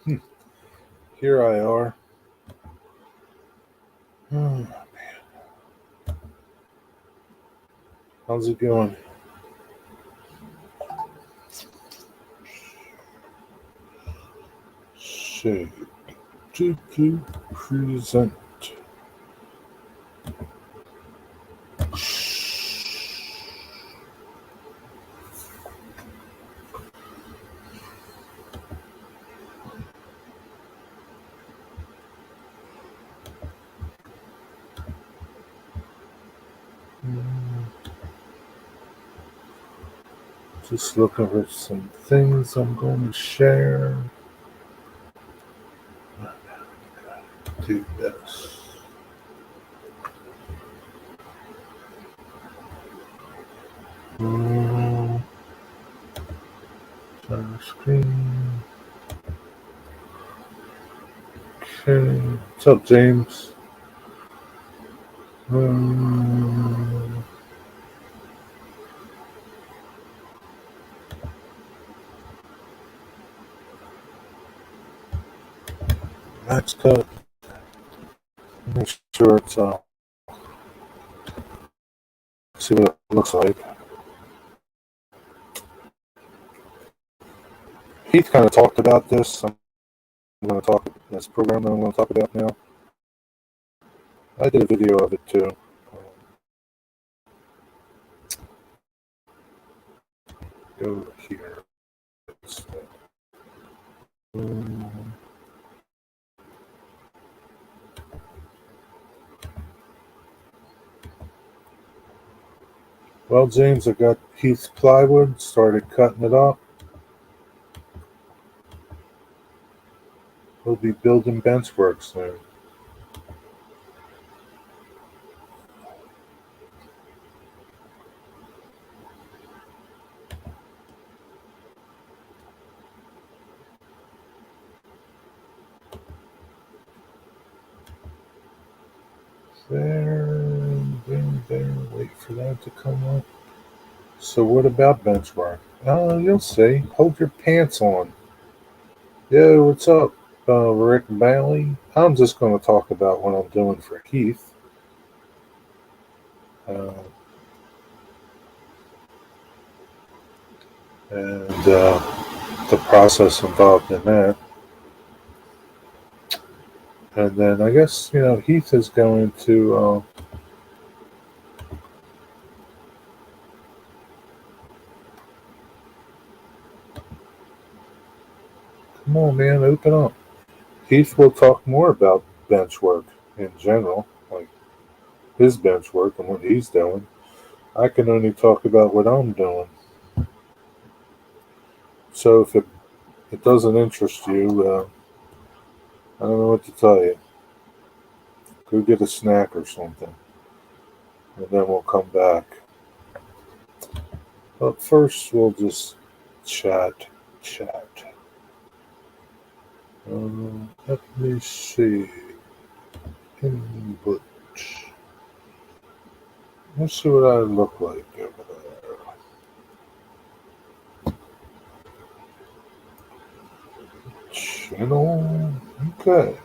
Here I are. Hmm, How's it going? Shade to present. Hmm, Just looking for some things I'm going to share. Do this. Hmm, Share screen. Okay. What's up, James? Hmm, Max cut. Make sure it's see what it looks like. Heath kind of talked about this. I'm going to talk this program that I'm going to talk about now. I did a video of it too. Go here. Um, Well, James, I got Heath's plywood, started cutting it up. We'll be building benchwork soon. There, wait for that to come up. So what about benchmark? Oh, you'll see. Hold your pants on. Yo, what's up, Rick Bailey? I'm just going to talk about what I'm doing for Heath. Uh, and the process involved in that. And then I guess, Heath is going to, come on, man, open up. Heath will talk more about bench work in general, like his bench work and what he's doing. I can only talk about what I'm doing. So if it doesn't interest you, I don't know what to tell you. Go get a snack or something, and then we'll come back. But first, we'll just chat. Let me see. Input. Let's see what I look like over there. Channel. Okay.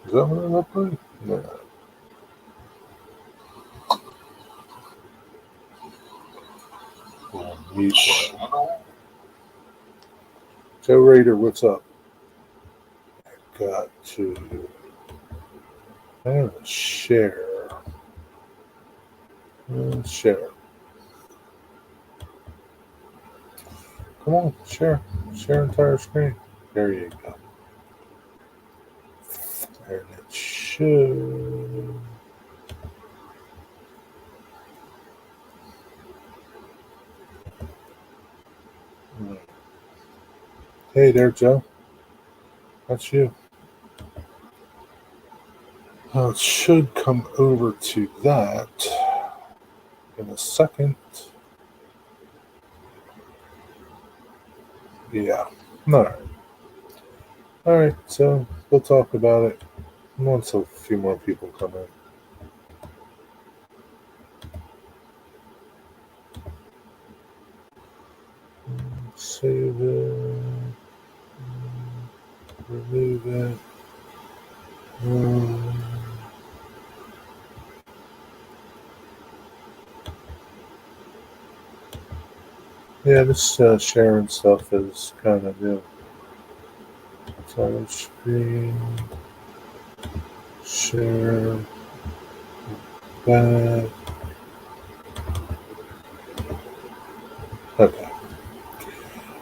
Is that what I look like? Yeah. Meet Joe Raider, what's up? Got to share. Share. Come on, share. Share entire screen. There you go. And it should. Hey there, Joe. That's you. It should come over to that in a second. Yeah. All right. All right. So we'll talk about it once a few more people come in. Save it. Remove do that. Um, yeah, this sharing stuff is kind of new. Touch screen, share, back. Okay.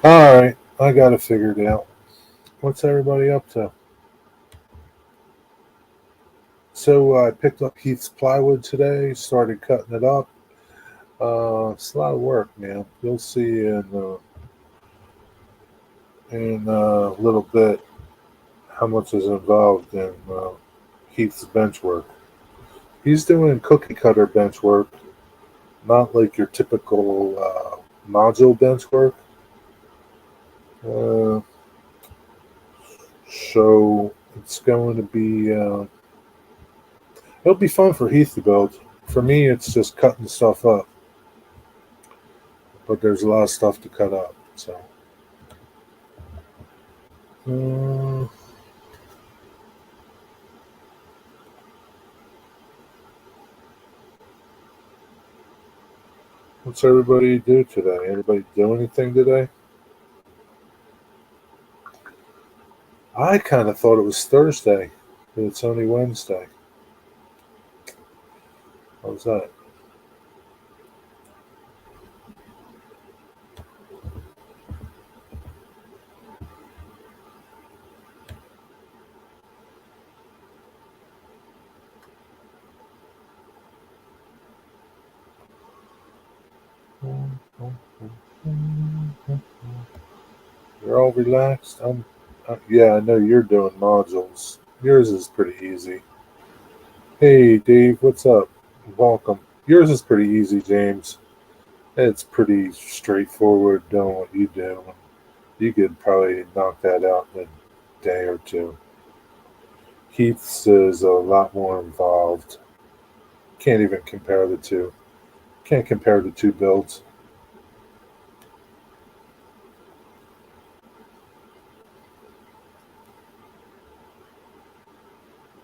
All right, I got it figured out. What's everybody up to? So I picked up Heath's plywood today, started cutting it up. It's a lot of work, man. You'll see in a little bit how much is involved in Heath's bench work. He's doing cookie cutter bench work, not like your typical module bench work. Uh, so it's going to be it'll be fun for Heath to build. For me, it's just cutting stuff up, but there's a lot of stuff to cut up. So. Uh, what's everybody do today? Anybody do anything today? I kind of thought it was Thursday, but it's only Wednesday. How's that? You're all relaxed. Yeah, I know you're doing modules. Yours is pretty easy. Hey, Dave, what's up? Welcome. Yours is pretty easy, James. It's pretty straightforward doing what you do. You could probably knock that out in a day or two. Keith's is a lot more involved. Can't even compare the two. Can't compare the two builds.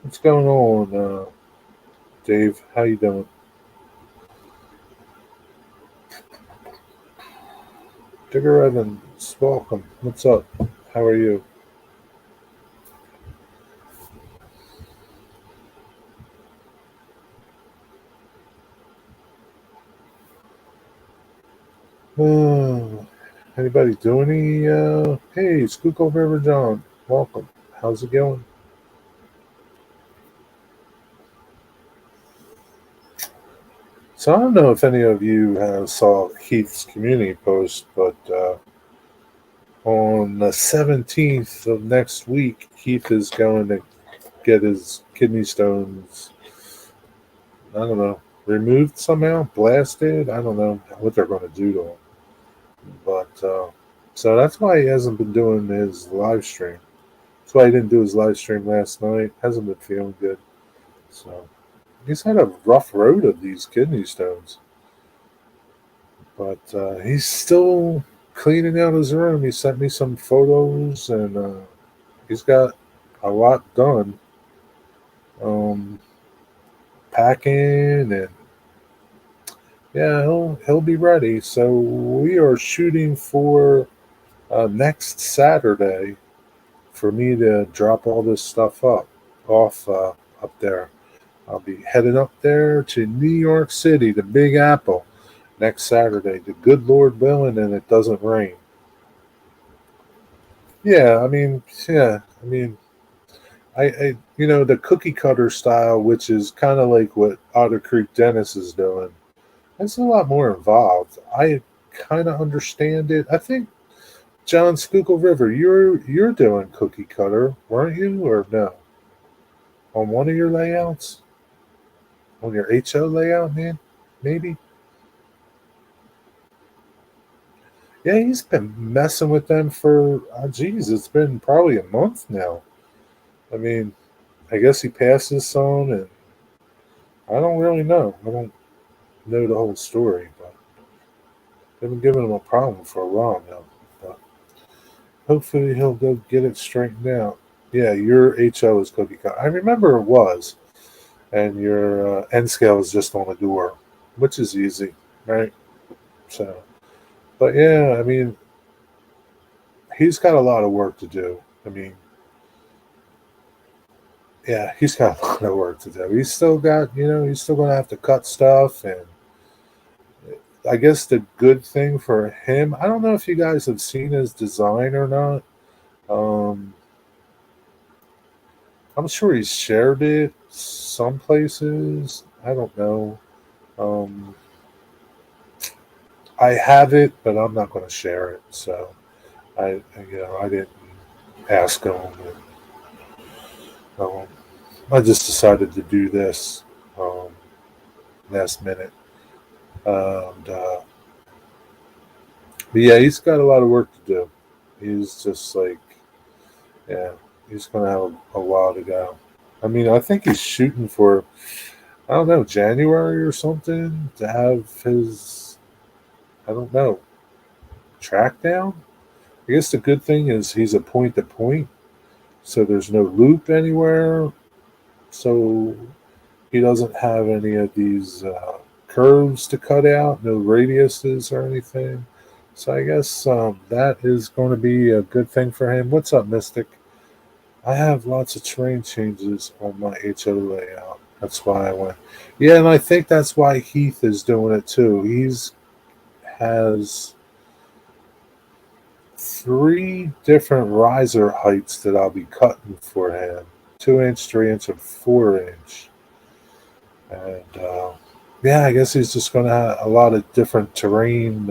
What's going on, Dave? How you doing? Digger Evans, welcome. What's up? How are you? Uh, anybody do any? Hey, Schuylkill River John, welcome. How's it going? So I don't know if any of you saw Heath's community post, but on the 17th of next week, Heath is going to get his kidney stones, I don't know, removed somehow, blasted. I don't know what they're going to do to him. But so that's why he hasn't been doing his live stream. That's why he didn't do his live stream last night. Hasn't been feeling good. So he's had a rough road of these kidney stones. But he's still cleaning out his room. He sent me some photos, and he's got a lot done. Um, Packing, and yeah, he'll be ready. So we are shooting for next Saturday for me to drop all this stuff off up there. I'll be heading up there to New York City, the Big Apple, next Saturday. The good Lord willing, and it doesn't rain. Yeah, I mean, the cookie cutter style, which is kind of like what Otter Creek Dennis is doing. It's a lot more involved. I kind of understand it. I think John Schuylkill River, you're doing cookie cutter, weren't you, or no? On one of your layouts, on your HO layout, man, maybe. Yeah, he's been messing with them for, geez, it's been probably a month now. I mean, I guess he passed this on, and I don't really know. I don't know the whole story, but they've been giving him a problem for a while now. But hopefully he'll go get it straightened out. Yeah, your HO is cookie cutter. I remember it was, and your N scale is just on the door, which is easy, right? So, but yeah, I mean, he's got a lot of work to do. I mean, yeah, he's got a lot of work to do. He's still got, he's still going to have to cut stuff. And I guess the good thing for him, I don't know if you guys have seen his design or not. Um, I'm sure he's shared it some places. I don't know. Um, I have it, but I'm not going to share it. So I didn't ask him. Um, I just decided to do this um, last minute. And but yeah, he's got a lot of work to do. He's just like, yeah, he's going to have a while to go. I mean, I think he's shooting for, I don't know, January or something to have his, I don't know, track down. I guess the good thing is he's a point to point, so there's no loop anywhere. So he doesn't have any of these curves to cut out, no radiuses or anything. So I guess that is going to be a good thing for him. What's up, Mystic? I have lots of terrain changes on my HO layout. That's why I went. Yeah, and I think that's why Heath is doing it too. He's has three different riser heights that I'll be cutting for him: 2 inch, 3 inch, and 4 inch. And yeah, I guess he's just going to have a lot of different terrain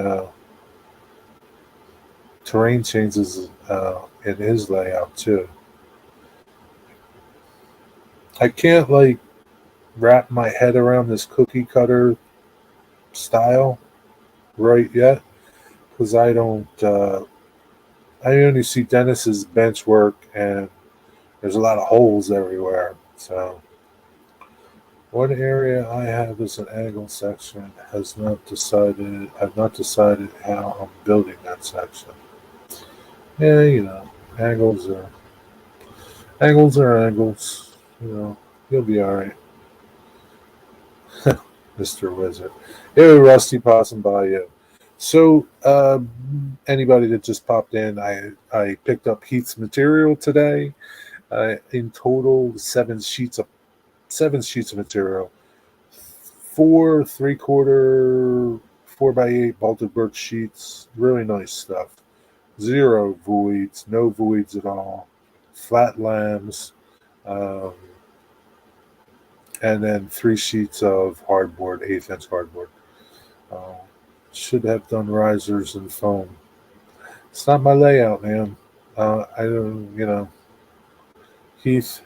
changes in his layout too. I can't like wrap my head around this cookie cutter style right yet because I don't. I only see Dennis's bench work, and there's a lot of holes everywhere. So, what area I have as an angle section has not decided. I've not decided how I'm building that section. Yeah, angles are angles. You'll be all right, Mister Wizard. Hey, Rusty, passing by you. So, anybody that just popped in, I picked up Heath's material today. In total, seven sheets of material. 4 3/4 4x8 bolted birch sheets. Really nice stuff. Zero voids, no voids at all. Flat lambs, um, and then 3 sheets of hardboard, 1/8 inch hardboard. Uh, should have done risers and foam. It's not my layout, man. I don't, Heath,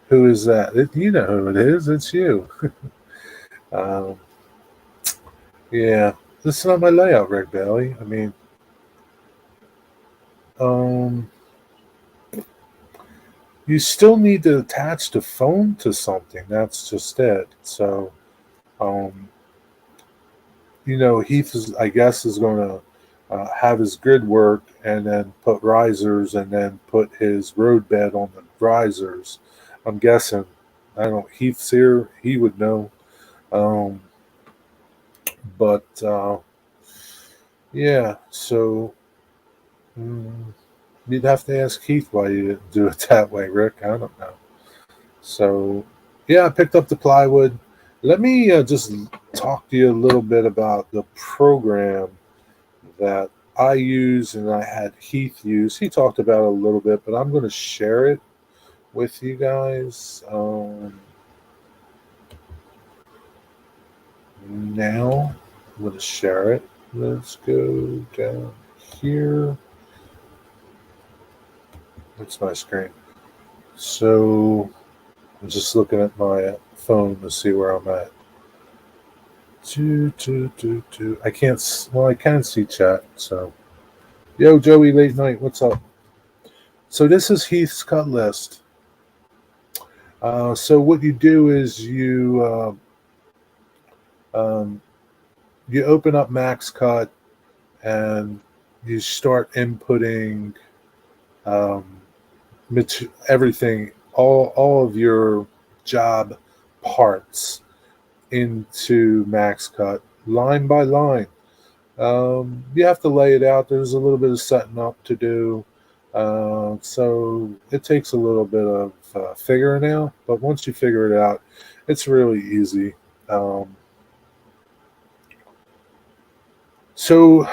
who is that? You know who it is. It's you. um, yeah, this is not my layout, Red Belly. I mean, um, you still need to attach the phone to something. That's just it. So, um, Heath is, I guess, is going to have his grid work and then put risers and then put his road bed on the risers. I'm guessing. I don't know. Heath's here. He would know. Um, but yeah, so mm, you'd have to ask Keith why you didn't do it that way, Rick. I don't know. So yeah, I picked up the plywood. Let me just talk to you a little bit about the program that I use and I had Heath use. He talked about it a little bit, but I'm going to share it with you guys now. I'm going to share it. Let's go down here. That's my screen. So I'm just looking at my phone to see where I'm at. I can't. Well, I can see chat. So, yo, Joey, late night. What's up? So this is Heath's cut list. So what you do is um, you open up Max Cut and you start inputting. Um, everything, all of your job parts into MaxCut line by line. You have to lay it out. There's a little bit of setting up to do. So it takes a little bit of figuring out, but once you figure it out, it's really easy. Um, so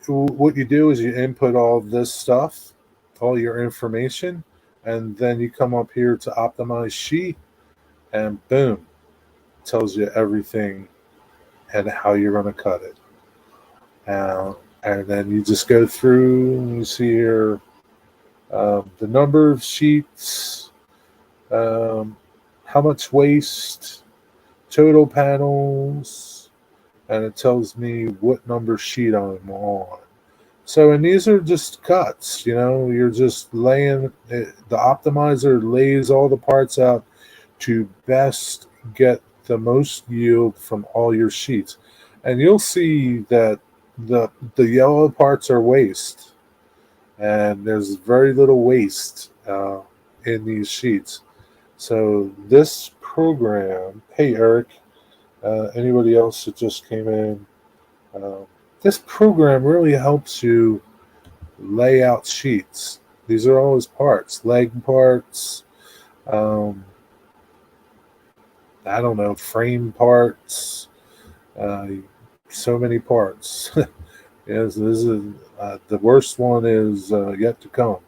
what you do is you input all this stuff, all your information, and then you come up here to optimize sheet, and boom, tells you everything and how you're going to cut it. And then you just go through and you see here the number of sheets, um, how much waste, total panels, and it tells me what number sheet I'm on. So, and these are just cuts, you're just laying it, the optimizer lays all the parts out to best get the most yield from all your sheets. And you'll see that the yellow parts are waste, and there's very little waste in these sheets. So this program, hey Eric, anybody else that just came in, uh, this program really helps you lay out sheets. These are all his parts, leg parts, um, I don't know, frame parts, uh, so many parts. Yes, this is the worst one is yet to come.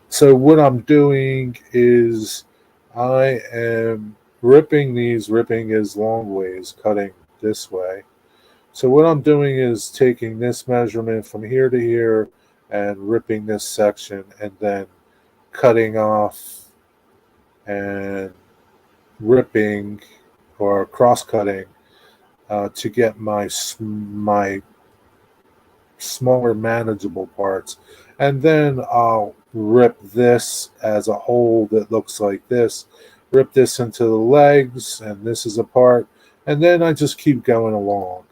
So what I'm doing is I am ripping these. Ripping is long ways, cutting this way. So what I'm doing is taking this measurement from here to here and ripping this section and then cutting off and ripping or cross cutting to get my smaller manageable parts, and then I'll rip this as a whole that looks like this, rip this into the legs, and this is a part, and then I just keep going along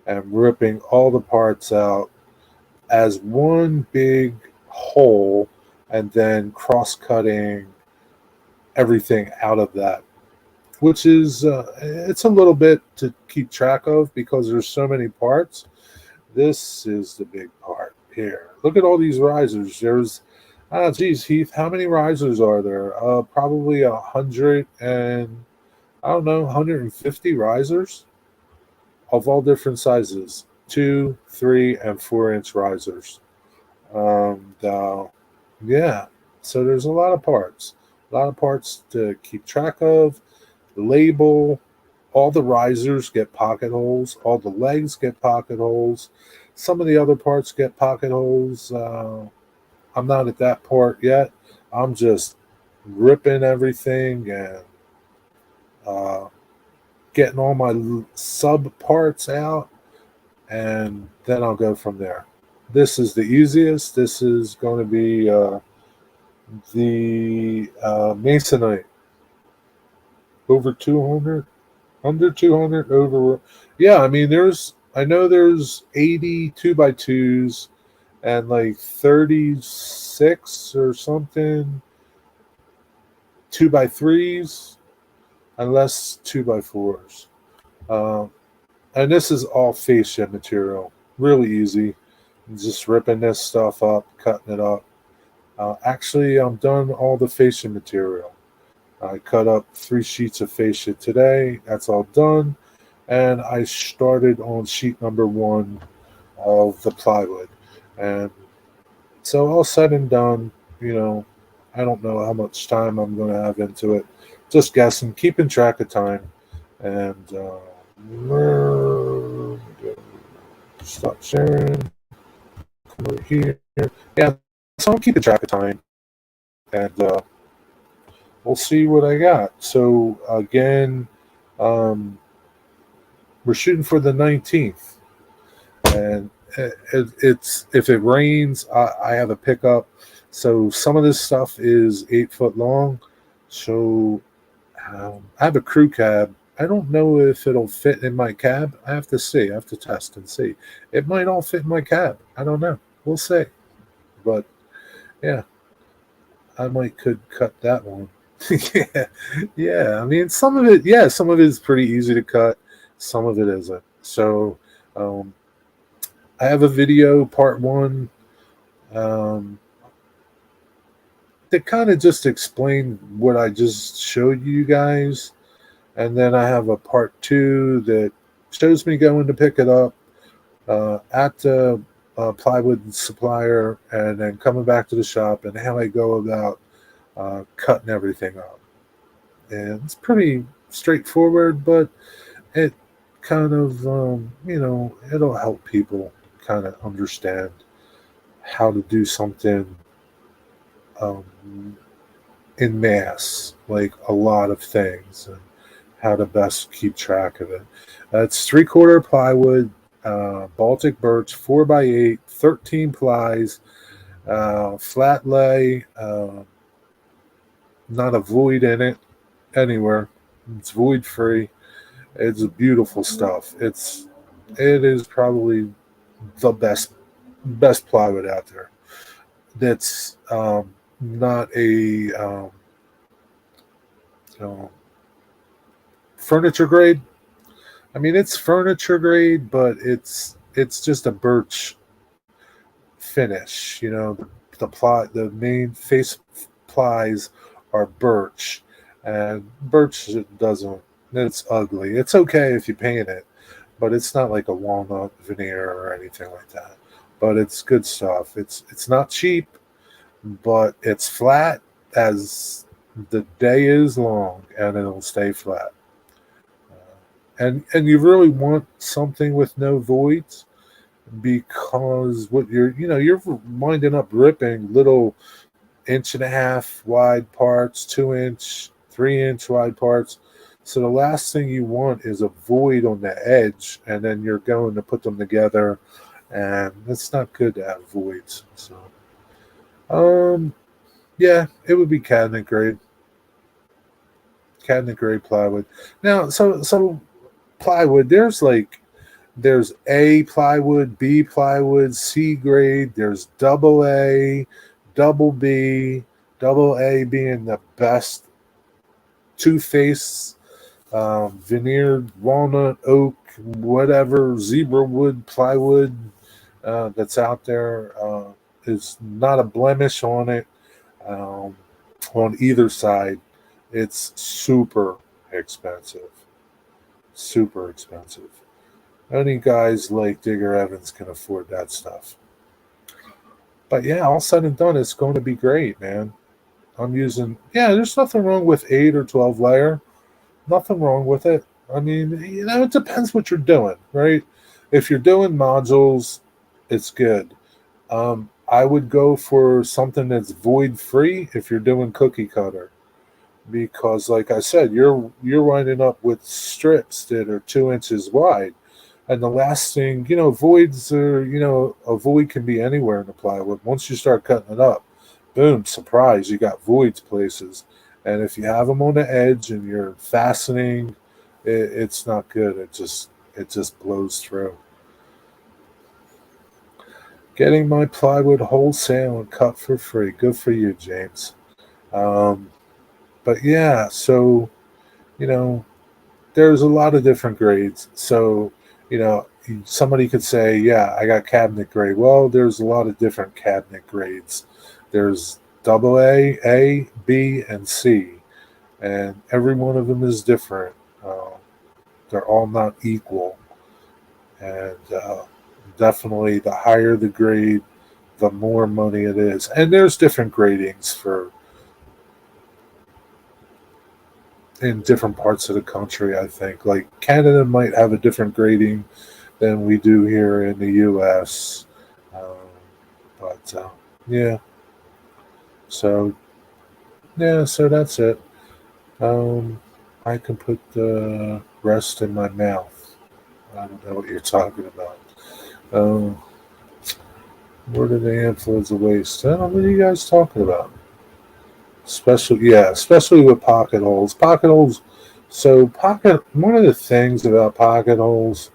and ripping all the parts out as one big whole, and then cross-cutting everything out of that, which is it's a little bit to keep track of because there's so many parts. This is the big part here. Look at all these risers. There's, geez, Heath, how many risers are there? Probably 100 and, I don't know, 150 risers of all different sizes, 2, 3, and 4-inch risers. Yeah, so there's a lot of parts to keep track of. Label. All the risers get pocket holes. All the legs get pocket holes. Some of the other parts get pocket holes. I'm not at that part yet. I'm just ripping everything and uh, getting all my sub parts out, and then I'll go from there. This is the easiest. This is going to be the Masonite. Over 200, under 200, over. Yeah, I mean, I know there's 80 2x2s and like 36 or something 2x3s, and less 2x4s. And this is all fascia material. Really easy. Just ripping this stuff up, cutting it up. Actually, I'm done all the fascia material. I cut up 3 sheets of fascia today. That's all done. And I started on sheet number 1 of the plywood. And so all said and done, I don't know how much time I'm going to have into it. Just guessing, keeping track of time. And stop sharing. Come over here. Yeah, so I'm keeping track of time. And we'll see what I got. So again, we're shooting for the 19th, and it's if it rains, I have a pickup. So some of this stuff is 8 foot long. So I have a crew cab. I don't know if it'll fit in my cab. I have to see. I have to test and see. It might all fit in my cab. I don't know. We'll see. But yeah. I might could cut that one. Yeah, yeah. I mean, some of it, yeah, some of it is pretty easy to cut. Some of it isn't. So, um, I have a video, part one, um, that kind of just explained what I just showed you guys, and then I have a part two that shows me going to pick it up at the plywood supplier, and then coming back to the shop, and how I go about cutting everything up. And it's pretty straightforward, but it kind of, it'll help people kind of understand how to do something um, in mass, like a lot of things, and how to best keep track of it. It's 3/4 plywood, Baltic birch, 4x8, 13 plies, flat lay, not a void in it anywhere. It's void free. It's beautiful stuff. It is probably the best plywood out there. That's not a you know, furniture grade. I mean, it's furniture grade, but it's just a birch finish. The main face plies are birch, and birch doesn't. It's ugly. It's okay if you paint it, but it's not like a walnut veneer or anything like that. But it's good stuff. It's not cheap, but it's flat as the day is long, and it'll stay flat. And you really want something with no voids, because what you're winding up ripping little 1.5 inch wide parts, 2 inch, 3 inch wide parts. So the last thing you want is a void on the edge, and then you're going to put them together, and it's not good to have voids. So, yeah, it would be cabinet grade plywood. Now, so plywood. There's A plywood, B plywood, C grade. There's double A, double B, double A being the best two-face veneered walnut, oak, whatever zebra wood plywood that's out there. Is not a blemish on it um, on either side. It's expensive, super expensive. Only guys like Digger Evans can afford that stuff. But yeah, all said and done, it's going to be great, man. There's nothing wrong with 8 or 12 layer. Nothing wrong with it. I mean, it depends what you're doing, right? If you're doing modules, it's good. I would go for something that's void free if you're doing cookie cutter, because, like I said, you're winding up with strips that are 2 inches wide. And the last thing, voids are, a void can be anywhere in the plywood. Once you start cutting it up, boom, surprise, you got voids places. And if you have them on the edge and you're fastening, it's not good. It just blows through. Getting my plywood wholesale and cut for free. Good for you, James. Um, but yeah, so you know, there's a lot of different grades. So, somebody could say, yeah, I got cabinet grade. Well, there's a lot of different cabinet grades. There's double A, B, and C. And every one of them is different. They're all not equal. And definitely the higher the grade, the more money it is. And there's different gradings for in different parts of the country, I think. Like Canada might have a different grading than we do here in the U.S. Um, but yeah, so so that's it. Um, I can put the rest in my mouth. I don't know what you're talking about. Um, where do the influence of waste? What are you guys talking about? Especially with pocket holes. Pocket holes. So pocket. One of the things about pocket holes,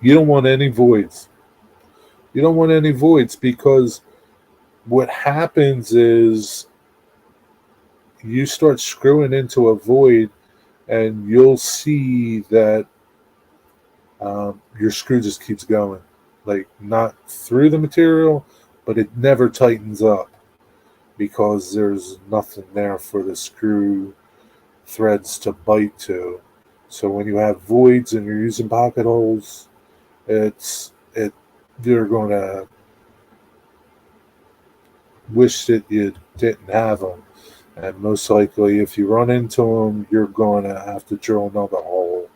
you don't want any voids. You don't want any voids because what happens is you start screwing into a void, and you'll see that your screw just keeps going, like not through the material, but it never tightens up because there's nothing there for the screw threads to bite to. So when you have voids and you're using pocket holes, it you're going to wish that you didn't have them. And most likely, if you run into them, you're going to have to drill another hole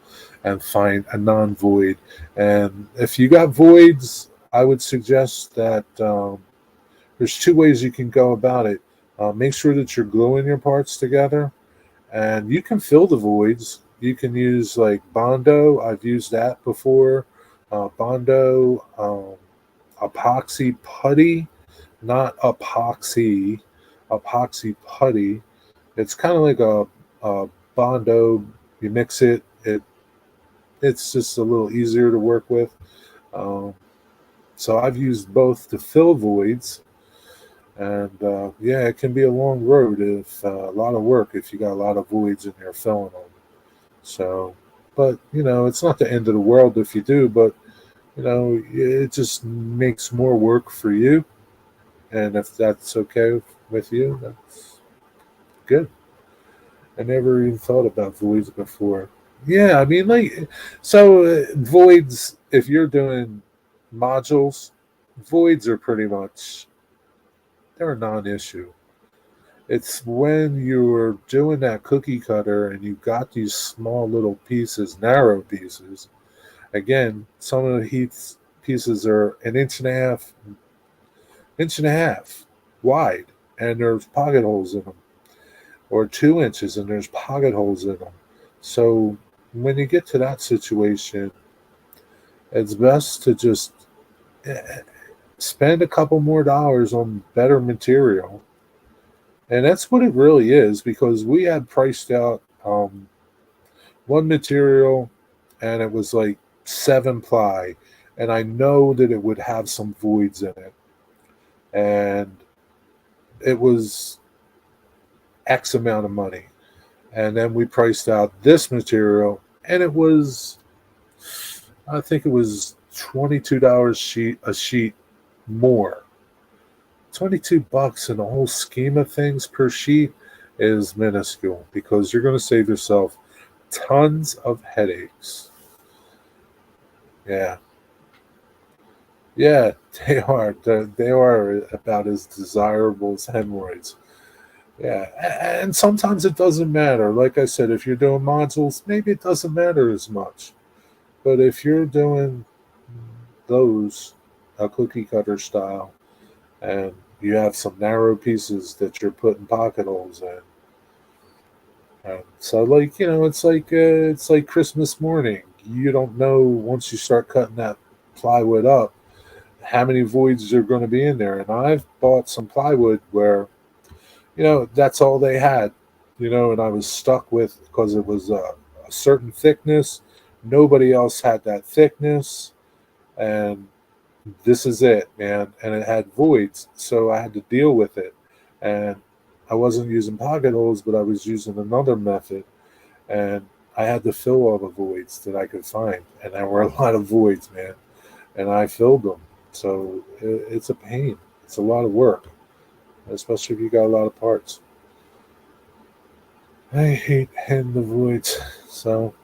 and find a non void. And if you got voids, I would suggest that there's two ways you can go about it. Make sure that you're gluing your parts together, and you can fill the voids. You can use like Bondo. I've used that before. Bondo, epoxy putty, not epoxy, epoxy putty. It's kind of like a Bondo. You mix it. It's just a little easier to work with. Um, so I've used both to fill voids, and yeah, it can be a long road if a lot of work if you got a lot of voids and you're filling them. So, but it's not the end of the world if you do. But it just makes more work for you, and if that's okay with you, that's good. I never even thought about voids before. Yeah, I mean, like, so voids, if you're doing modules, voids are pretty much, they're a non issue. It's when you're doing that cookie cutter and you've got these small little pieces, narrow pieces. Again, some of the heat pieces are an inch and a half wide, and there's pocket holes in them, or 2 inches and there's pocket holes in them. So when you get to that situation, it's best to just eh, spend a couple more dollars on better material. And that's what it really is, because we had priced out one material, and it was like 7 ply. And I know that it would have some voids in it. And it was X amount of money. And then we priced out this material, and it was, I think it was $22 a sheet more. $22 in the whole scheme of things per sheet is minuscule, because you're going to save yourself tons of headaches. Yeah. Yeah, they are. They are about as desirable as hemorrhoids. Yeah, and sometimes it doesn't matter. Like I said, if you're doing modules, maybe it doesn't matter as much. But if you're doing those, a cookie cutter style, and you have some narrow pieces that you're putting pocket holes in, and so like it's like Christmas morning. You don't know once you start cutting that plywood up how many voids are going to be in there. And I've bought some plywood where that's all they had, and I was stuck with, because it was a certain thickness. Nobody else had that thickness, and this is it, man. And it had voids, so I had to deal with it. And I wasn't using pocket holes, but I was using another method, and I had to fill all the voids that I could find, and there were a lot of voids, man. And I filled them, so it's a pain. It's a lot of work, especially if you got a lot of parts. I hate hitting the voids. So,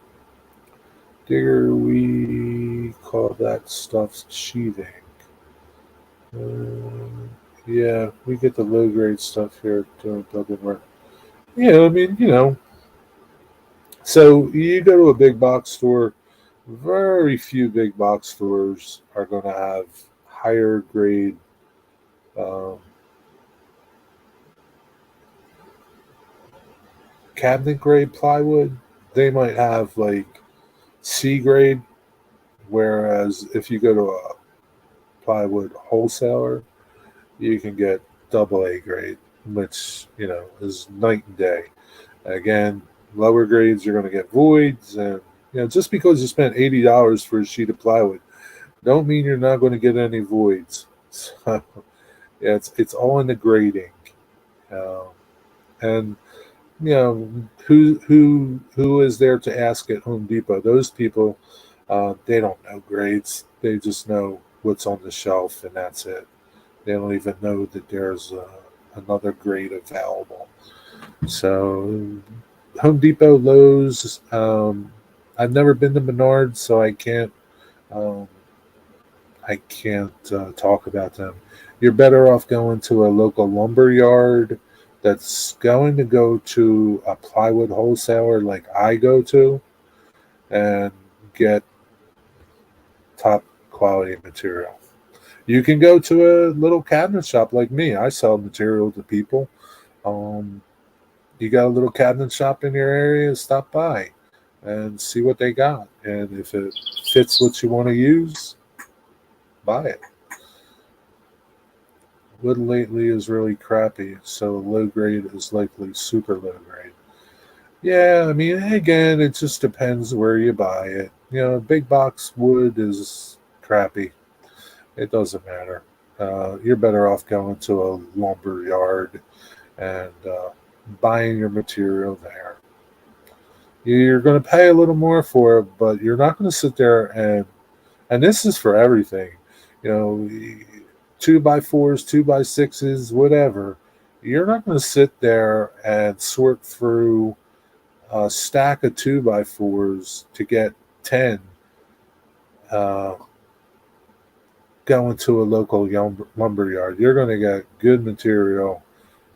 digger, we call that stuff cheating. Uh, yeah, we get the low grade stuff here doing building work. Yeah, I mean, so you go to a big box store, very few big box stores are going to have higher grade um, cabinet grade plywood. They might have like C grade, whereas if you go to a plywood wholesaler, you can get double A grade, which is night and day. Again, lower grades you're going to get voids, and just because you spent $80 for a sheet of plywood, don't mean you're not going to get any voids. So Yeah, it's all in the grading, uh, and who is there to ask at Home Depot? Those people, they don't know grades. They just know what's on the shelf, and that's it. They don't even know that there's another grade available. So, Home Depot, Lowe's. I've never been to Menards, so Um, I can't talk about them. You're better off going to a local lumber yard that's going to go to a plywood wholesaler like I go to and get top quality material. You can go to a little cabinet shop like me. I sell material to people. Um, you got a little cabinet shop in your area, stop by and see what they got. And if it fits what you want to use, buy it. Wood lately is really crappy, so low grade is likely super low grade. Yeah, I mean, again, it just depends where you buy it. Big box wood is crappy. It doesn't matter. You're better off going to a lumber yard and buying your material there. You're going to pay a little more for it, but you're not going to sit there and this is for everything. You know, 2x4s, 2x6s, whatever. You're not going to sit there and sort through a stack of 2x4s to get 10 uh, going to a local lumber yard. You're going to get good material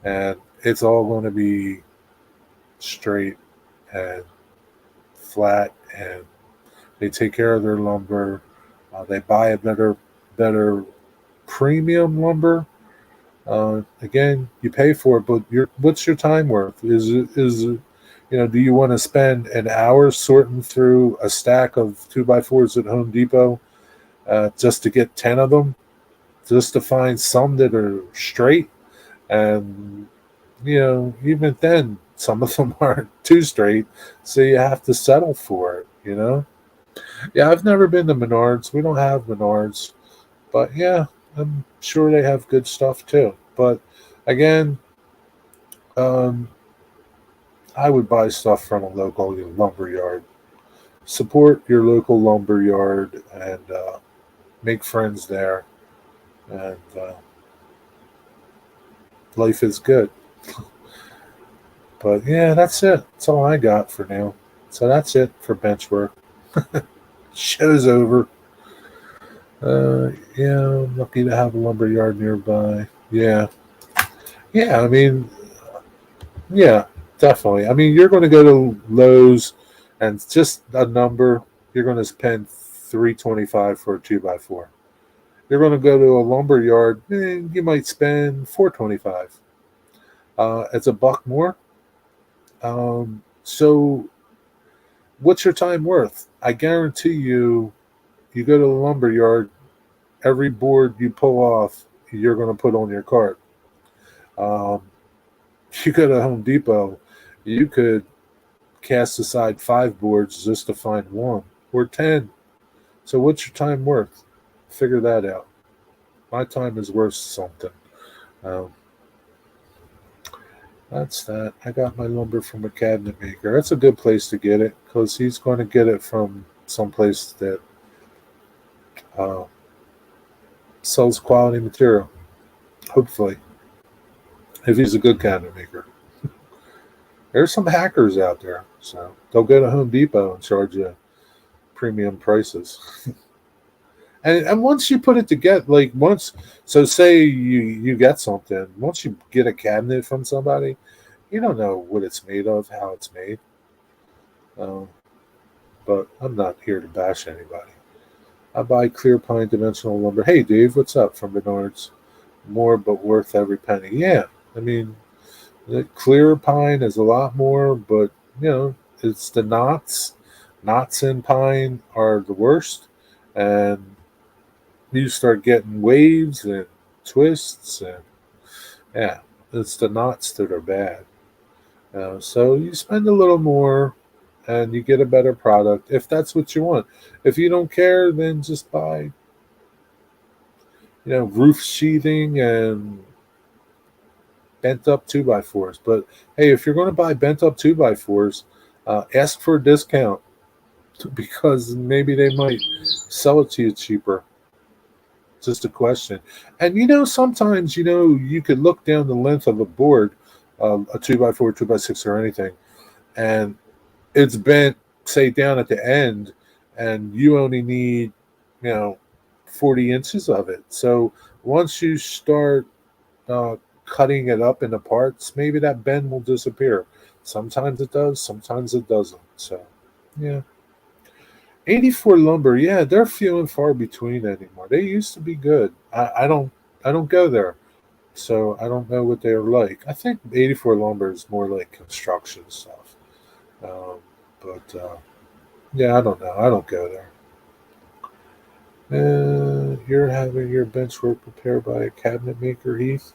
and it's all going to be straight and flat, and they take care of their lumber. They buy a better premium lumber. Again, you pay for it, but what's your time worth? Do you want to spend an hour sorting through a stack of 2x4s at Home Depot just to get 10 of them, just to find some that are straight? And even then, some of them aren't too straight, so you have to settle for it. Yeah, I've never been to Menards. We don't have Menards, but yeah, I'm sure they have good stuff too. But again, um, I would buy stuff from a local lumber yard. Support your local lumber yard and make friends there, and life is good. But yeah, that's it. That's all I got for now. So that's it for bench work. Show's over. Yeah, I'm lucky to have a lumber yard nearby. Yeah, yeah. I mean, yeah, definitely. I mean, you're going to go to Lowe's, and just a number. You're going to spend $3.25 for a 2x4. You're going to go to a lumber yard. You might spend $4.25. It's a buck more. So, what's your time worth? I guarantee you, you go to the lumber yard. Every board you pull off, you're going to put on your cart. Um, you go to Home Depot, you could cast aside 5 boards just to find one or 10. So what's your time worth? Figure that out. My time is worth something. Um, that's that. I got my lumber from a cabinet maker. That's a good place to get it because he's going to get it from someplace that uh, sells quality material. Hopefully, if he's a good cabinet maker. There's some hackers out there, so they'll go to Home Depot and charge you premium prices. And once you put it together, like once, so say you get something, once you get a cabinet from somebody, you don't know what it's made of, how it's made. Um, but I'm not here to bash anybody. I buy clear pine dimensional lumber. Hey, Dave, what's up from Menards? More, but worth every penny. Yeah, I mean, the clear pine is a lot more, but it's the knots. Knots in pine are the worst, and you start getting waves and twists, and yeah, it's the knots that are bad. So you spend a little more, and you get a better product if that's what you want. If you don't care, then just buy roof sheathing and bent up 2x4s. But hey, if you're going to buy bent up 2x4s, ask for a discount because maybe they might sell it to you cheaper. Just a question. And sometimes you could look down the length of a board, a 2x4, 2x6, or anything, and it's bent, say, down at the end, and you only need, you know, 40 inches of it. So once you start uh, cutting it up into parts, maybe that bend will disappear. Sometimes it does, sometimes it doesn't. So, yeah. 84 lumber, yeah, they're few and far between anymore. They used to be good. I don't go there, so I don't know what they're like. I think 84 lumber is more like construction stuff. But yeah, I don't know. I don't go there. You're having your bench work prepared by a cabinet maker, Heath.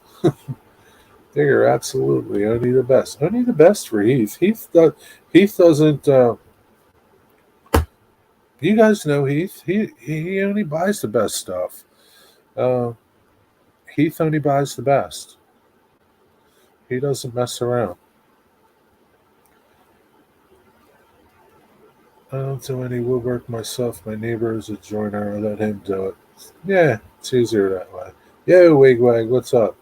They're absolutely only the best. Only the best for Heath. Heath doesn't. You guys know Heath. He only buys the best stuff. Uh, Heath only buys the best. He doesn't mess around. I don't do any woodwork myself. My neighbor is a joiner. I let him do it. Yeah, it's easier that way. Yo, Wigwag, what's up?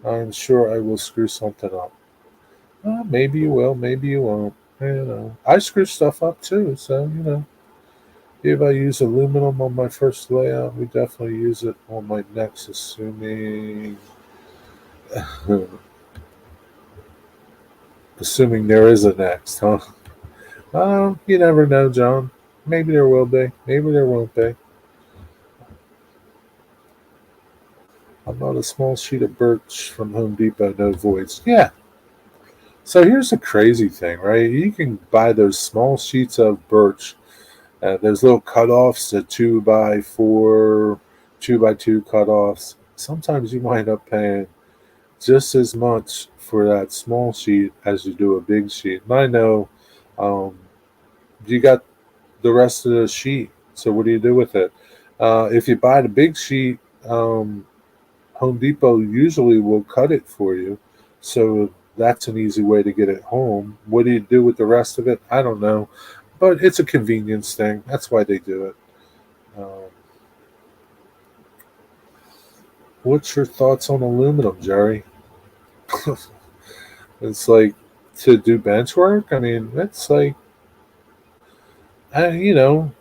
I'm sure I will screw something up. Maybe you will, maybe you won't. I screw stuff up too, so if I use aluminum on my first layout, we definitely use it on my next, assuming there is a next, huh? You never know, John. Maybe there will be. Maybe there won't be. I'm not a small sheet of birch from Home Depot, no voids. Yeah. So here's the crazy thing, right? You can buy those small sheets of birch, those little cutoffs, the 2x4, 2x2 cutoffs. Sometimes you wind up paying just as much for that small sheet as you do a big sheet. And I know um, you got the rest of the sheet. So what do you do with it? If you buy the big sheet, Home Depot usually will cut it for you. So that's an easy way to get it home. What do you do with the rest of it? I don't know. But it's a convenience thing. That's why they do it. Um, what's your thoughts on aluminum, Jerry? It's like to do bench work. I mean, it's like, I, you know,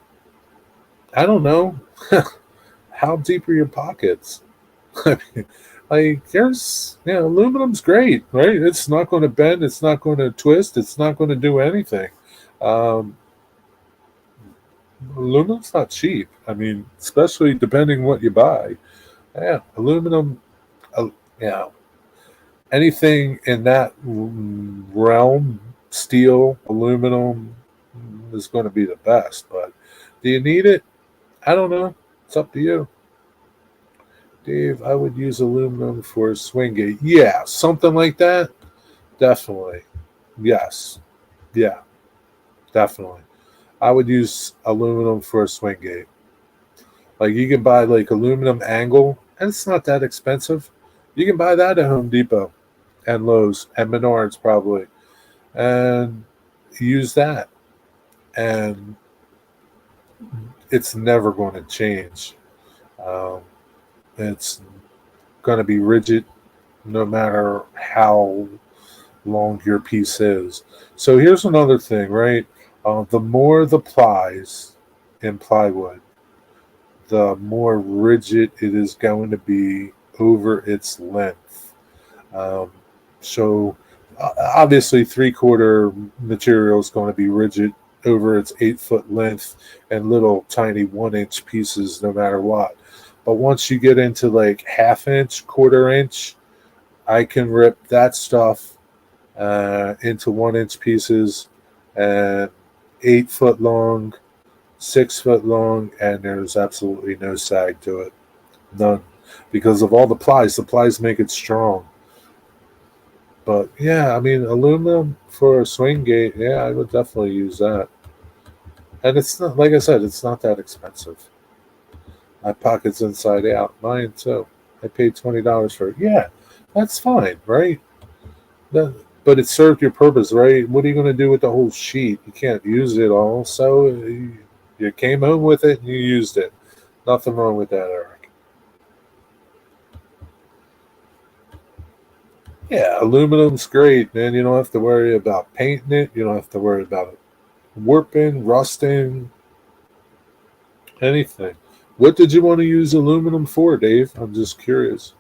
I don't know. How deep are your pockets? I mean, like, aluminum's great, right? It's not going to bend. It's not going to twist. It's not going to do anything. Um, Aluminum's not cheap. I mean, especially depending what you buy. Yeah, aluminum. Uh, yeah, anything in that realm, steel, aluminum is going to be the best. But do you need it? I don't know. It's up to you. Dave, I would use aluminum for a swing gate. Yeah, something like that. Definitely. Yes. Yeah, definitely. I would use aluminum for a swing gate. Like you can buy like aluminum angle, and it's not that expensive. You can buy that at Home Depot and Lowe's and Menards probably, and use that. And it's never going to change. Um, it's going to be rigid no matter how long your piece is. So here's another thing, right? The more the plies in plywood, the more rigid it is going to be over its length. Um, so obviously, 3/4 material is going to be rigid over its 8 foot length and little tiny 1 inch pieces, no matter what. But once you get into like half inch, quarter inch, I can rip that stuff into 1 inch pieces and 8 foot long, 6 foot long, and there's absolutely no sag to it. None. Because of all the plies. The plies make it strong. But yeah, I mean, aluminum for a swing gate, yeah, I would definitely use that. And it's not, like I said, it's not that expensive. My pocket's inside out. Mine too. I paid $20 for it. Yeah, that's fine, right? That, but it served your purpose, right? What are you going to do with the whole sheet? You can't use it all. So you came home with it and you used it. Nothing wrong with that, Eric. Yeah, aluminum's great, man. You don't have to worry about painting it. You don't have to worry about it warping, rusting, anything. What did you want to use aluminum for, Dave? I'm just curious.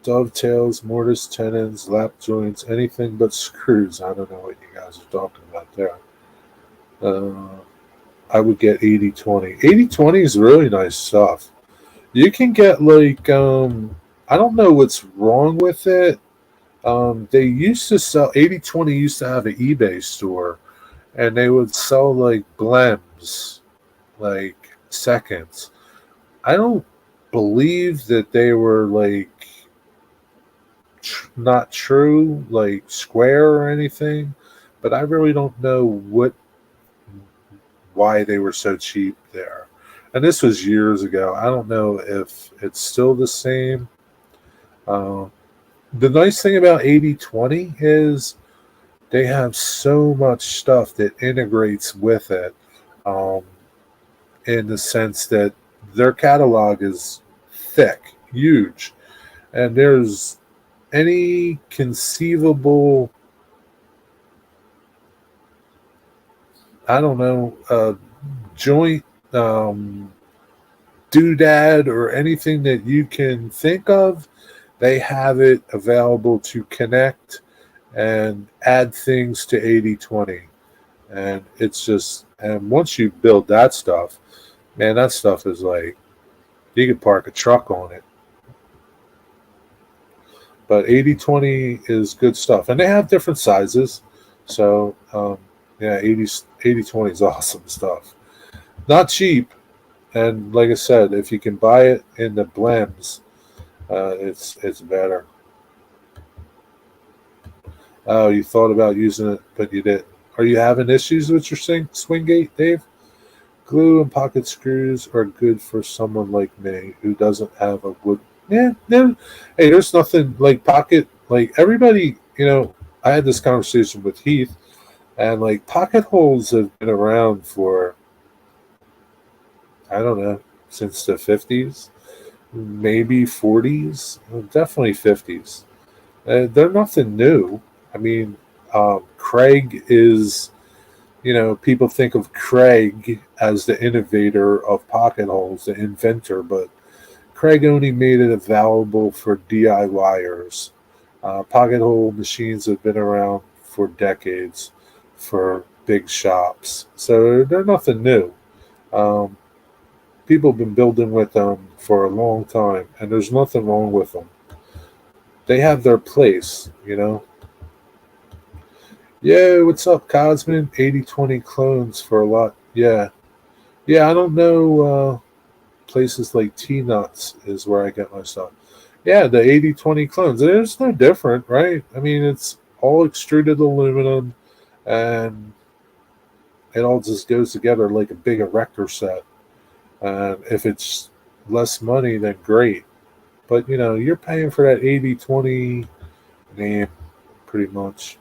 Dovetails, mortise, tenons, lap joints, anything but screws. I don't know what you guys are talking about there. Uh, I would get 80/20. 80/20 is really nice stuff. You can get like, I don't know what's wrong with it. They used to sell 80/20 used to have an eBay store, and they would sell like blems, like seconds. I don't believe that they were like not true, like square or anything, but I really don't know why they were so cheap there. And this was years ago. I don't know if it's still the same. Uh, the nice thing about 80/20 is they have so much stuff that integrates with it, um, in the sense that their catalog is thick, huge, and there's any conceivable, I don't know, joint, um, doodad or anything that you can think of, they have it available to connect and add things to 80/20. And it's just, and once you build that stuff, man, that stuff is like, you could park a truck on it. But 80/20 is good stuff. And they have different sizes. So, yeah, 80/20 is awesome stuff. Not cheap. And like I said, if you can buy it in the blems, it's better. Oh, you thought about using it, but you didn't. Are you having issues with your swing gate, Dave? Glue and pocket screws are good for someone like me who doesn't have a wood. Yeah, no. Hey, there's nothing like pocket. Like everybody, I had this conversation with Heath, and like pocket holes have been around for, I don't know, since the 50s, maybe 40s, definitely 50s. They're nothing new. I mean, Craig is, people think of Craig as the innovator of pocket holes, the inventor, but Craig only made it available for DIYers. Pocket hole machines have been around for decades for big shops, so they're nothing new. Um, People have been building with them for a long time, and there's nothing wrong with them. They have their place. Yeah, what's up, Cosmin? 80/20 clones for a lot. Yeah. Yeah, I don't know. Places like T Nuts is where I get my stuff. Yeah, the 80/20 clones. It's no different, right? I mean, it's all extruded aluminum, and it all just goes together like a big erector set. And if it's less money, then great. But, you're paying for that 80/20 name pretty much.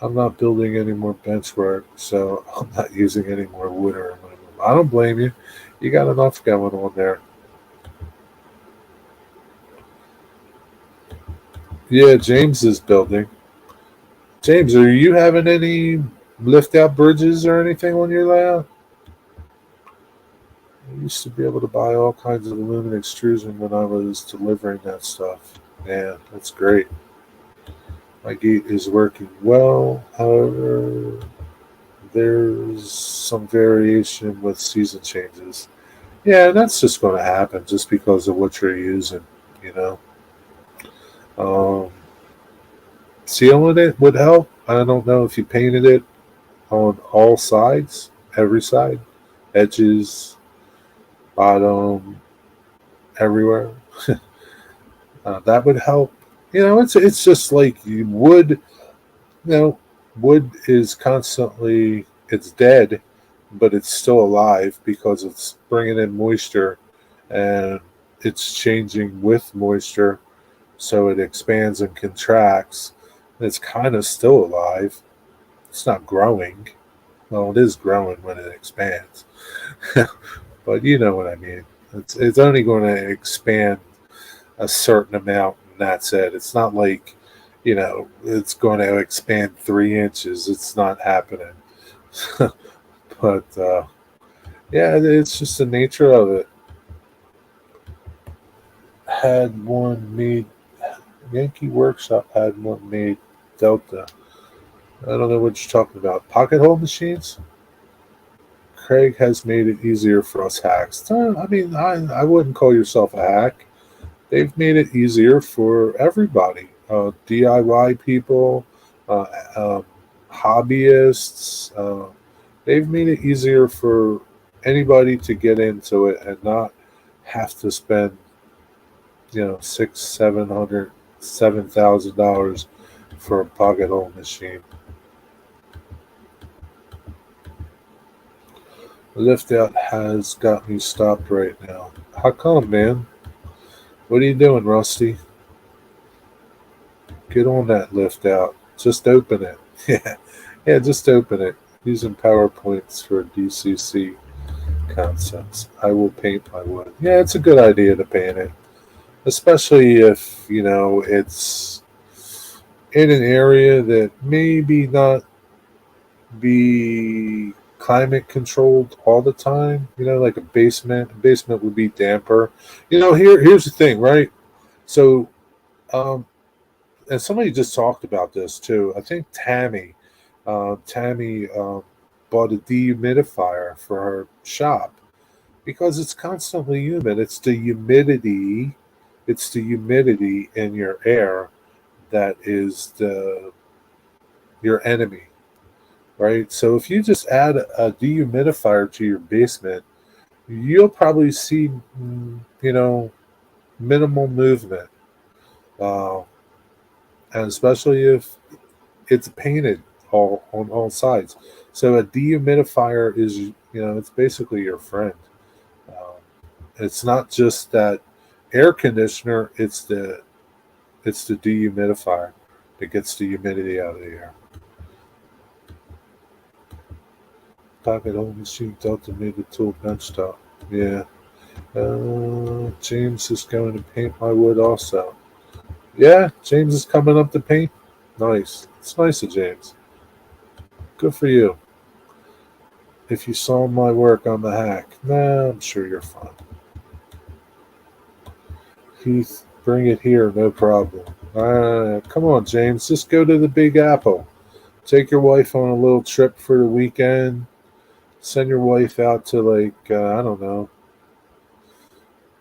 I'm not building any more benchwork, so I'm not using any more wood or aluminum. I don't blame you. You got enough going on there. Yeah, James is building. James, are you having any lift out bridges or anything on your layout? I used to be able to buy all kinds of aluminum extrusion when I was delivering that stuff. Man, that's great. My gate is working well. However, there's some variation with season changes. Yeah, that's just going to happen just because of what you're using, you know. Um, Sealing it would help. I don't know if you painted it on all sides, every side, edges, bottom, everywhere. That would help. It's just like wood. Wood is constantly, it's dead but it's still alive because it's bringing in moisture and it's changing with moisture, so it expands and contracts. It's kind of still alive. It's not growing. Well, it is growing when it expands, but you know what I mean. It's only going to expand a certain amount, and that's it. It's not like, it's going to expand 3 inches. It's not happening. But yeah, it's just the nature of it. Had one made. Yankee Workshop had one made. Delta. I don't know what you're talking about. Pocket hole machines? Craig has made it easier for us hacks. I mean, I wouldn't call yourself a hack. They've made it easier for everybody, DIY people, uh, um, hobbyists. They've made it easier for anybody to get into it and not have to spend, six, $700, $7,000 for a pocket hole machine. The lift out has got me stopped right now. How come, man? What are you doing, Rusty? Get on that lift out. Just open it. Yeah, yeah, just open it. Using PowerPoints for DCC concepts. I will paint my wood. Yeah, it's a good idea to paint it, especially if it's in an area that maybe not be climate controlled all the time. Like a basement. A basement would be damper. Here's the thing, right? So, um, and somebody just talked about this too. I think Tammy bought a dehumidifier for her shop because it's constantly humid. It's the humidity. It's the humidity in your air that is your enemy, right? So if you just add a dehumidifier to your basement, you'll probably see, minimal movement, uh, and especially if it's painted all on all sides. So a dehumidifier is, it's basically your friend. Um, it's not just that air conditioner; it's the dehumidifier that gets the humidity out of the air. Pocket hole machine Delta made the tool bench top. Yeah. James is going to paint my wood also. Yeah, James is coming up to paint. Nice. It's nice of James. Good for you. If you saw my work on the hack, nah, I'm sure you're fine. Heath, bring it here, no problem. Come on, James, just go to the Big Apple. Take your wife on a little trip for the weekend. Send your wife out to, like, I don't know,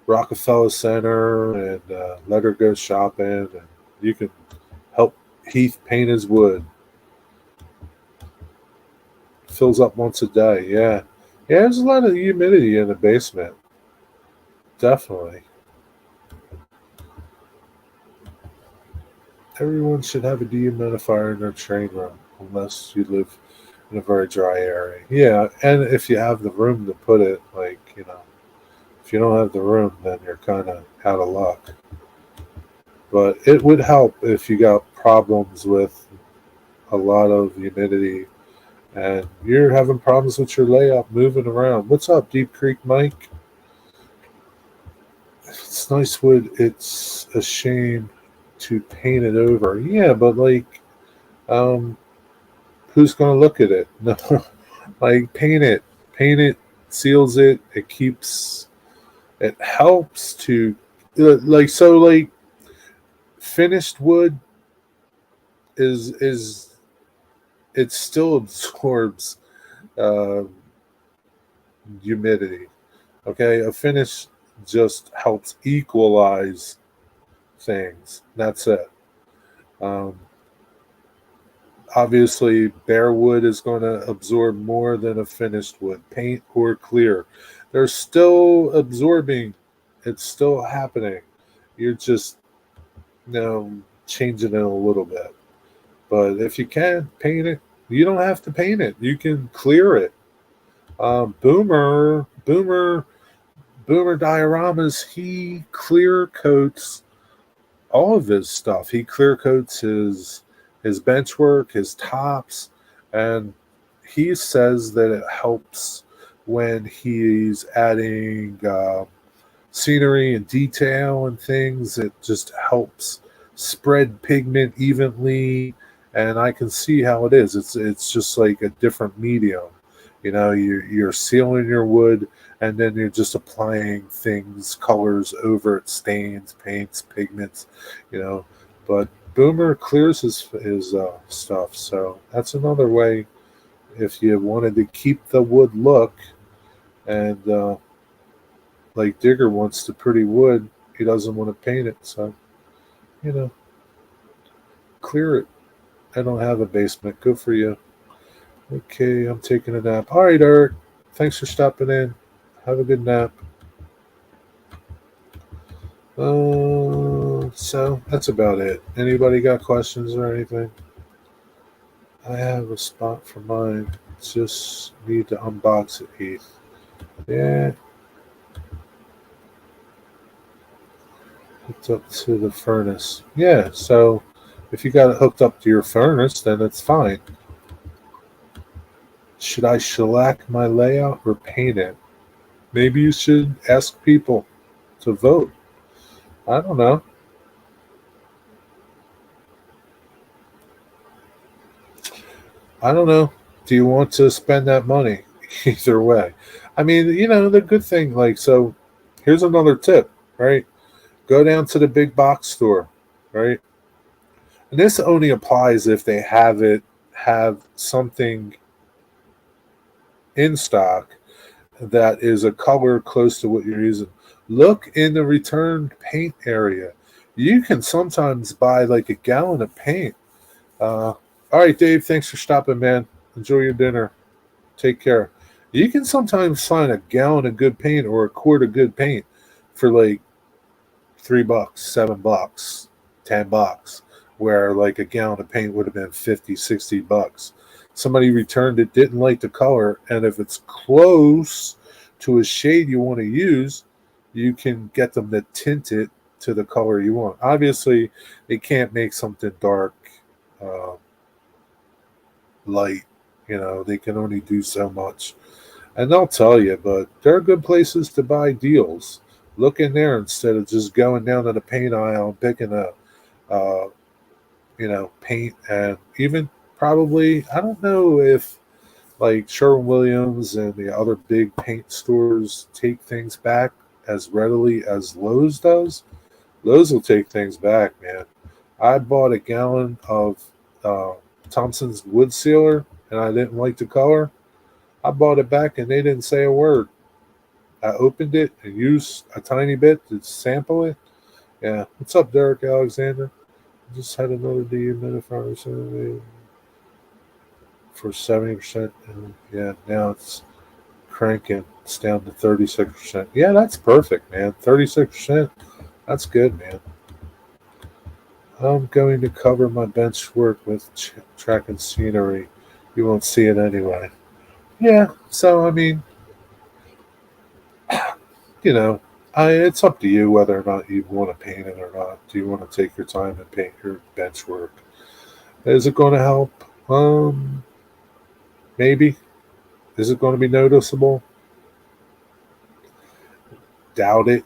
Rockefeller Center, and let her go shopping, and you can help Heath paint his wood. Fills up once a day. Yeah, yeah. There's a lot of humidity in the basement. Definitely. Everyone should have a dehumidifier in their train room, unless you live in a very dry area. Yeah, and if you have the room to put it, like, if you don't have the room, then you're kind of out of luck. But it would help if you got problems with a lot of humidity and you're having problems with your layout moving around. What's up, Deep Creek Mike? It's nice wood. It's a shame to paint it over. Yeah, but like, um, who's going to look at it? No, like paint it, seals it. It keeps. It helps to, like finished wood is it still absorbs uh, humidity. Okay, a finish just helps equalize things. That's it. Um, Obviously, bare wood is going to absorb more than a finished wood, paint or clear. They're still absorbing. It's still happening. You're just, changing it a little bit. But if you can paint it, you don't have to paint it. You can clear it. Boomer Dioramas, he clear coats all of his stuff. He clear coats his bench work, his tops, and he says that it helps when he's adding scenery and detail and things. It just helps spread pigment evenly, and I can see how it is. It's just like a different medium. You know, you're sealing your wood, and then you're just applying things, colors over it, stains, paints, pigments. You know, but Boomer clears his stuff, so that's another way if you wanted to keep the wood look and like Digger wants the pretty wood. He doesn't want to paint it, so you know, clear it. I don't have a basement. Good for you. Okay, I'm taking a nap. All right, Eric. Thanks for stopping in. Have a good nap. So that's about it. Anybody got questions or anything? I have a spot for mine. Just need to unbox it, Heath. Yeah, hooked up to the furnace. Yeah, so if you got it hooked up to your furnace, then it's fine. Should I shellac my layout or paint it? Maybe you should ask people to vote. I don't know. I don't know. Do you want to spend that money? Either way. I mean, the good thing, like, so here's another tip, right? Go down to the big box store, right? And this only applies if they have something in stock that is a color close to what you're using. Look in the returned paint area. You can sometimes buy like a gallon of paint. All right, Dave, thanks for stopping, man. Enjoy your dinner. Take care. You can sometimes find a gallon of good paint or a quart of good paint for like $3, $7, $10, where like a gallon of paint would have been 50, $60. Somebody returned it, didn't like the color, and if it's close to a shade you want to use, you can get them to tint it to the color you want. Obviously, they can't make something dark, uh, light. They can only do so much. And they'll tell you, but there are good places to buy deals. Look in there instead of just going down to the paint aisle and picking a, uh, paint. And even probably, I don't know if like Sherwin Williams and the other big paint stores take things back as readily as Lowe's does. Lowe's will take things back, man. I bought a gallon of uh, Thompson's wood sealer, and I didn't like the color. I bought it back, and they didn't say a word. I opened it and used a tiny bit to sample it. Yeah, what's up, Derek Alexander? Just had another dehumidifier survey for 70%. And yeah, now it's cranking. It's down to 36%. Yeah, that's perfect, man. 36%. That's good, man. I'm going to cover my bench work with track and scenery. You won't see it anyway. Yeah, so I mean, you know, it's up to you whether or not you want to paint it or not. Do you want to take your time and paint your bench work? Is it going to help? Maybe. Is it going to be noticeable? Doubt it.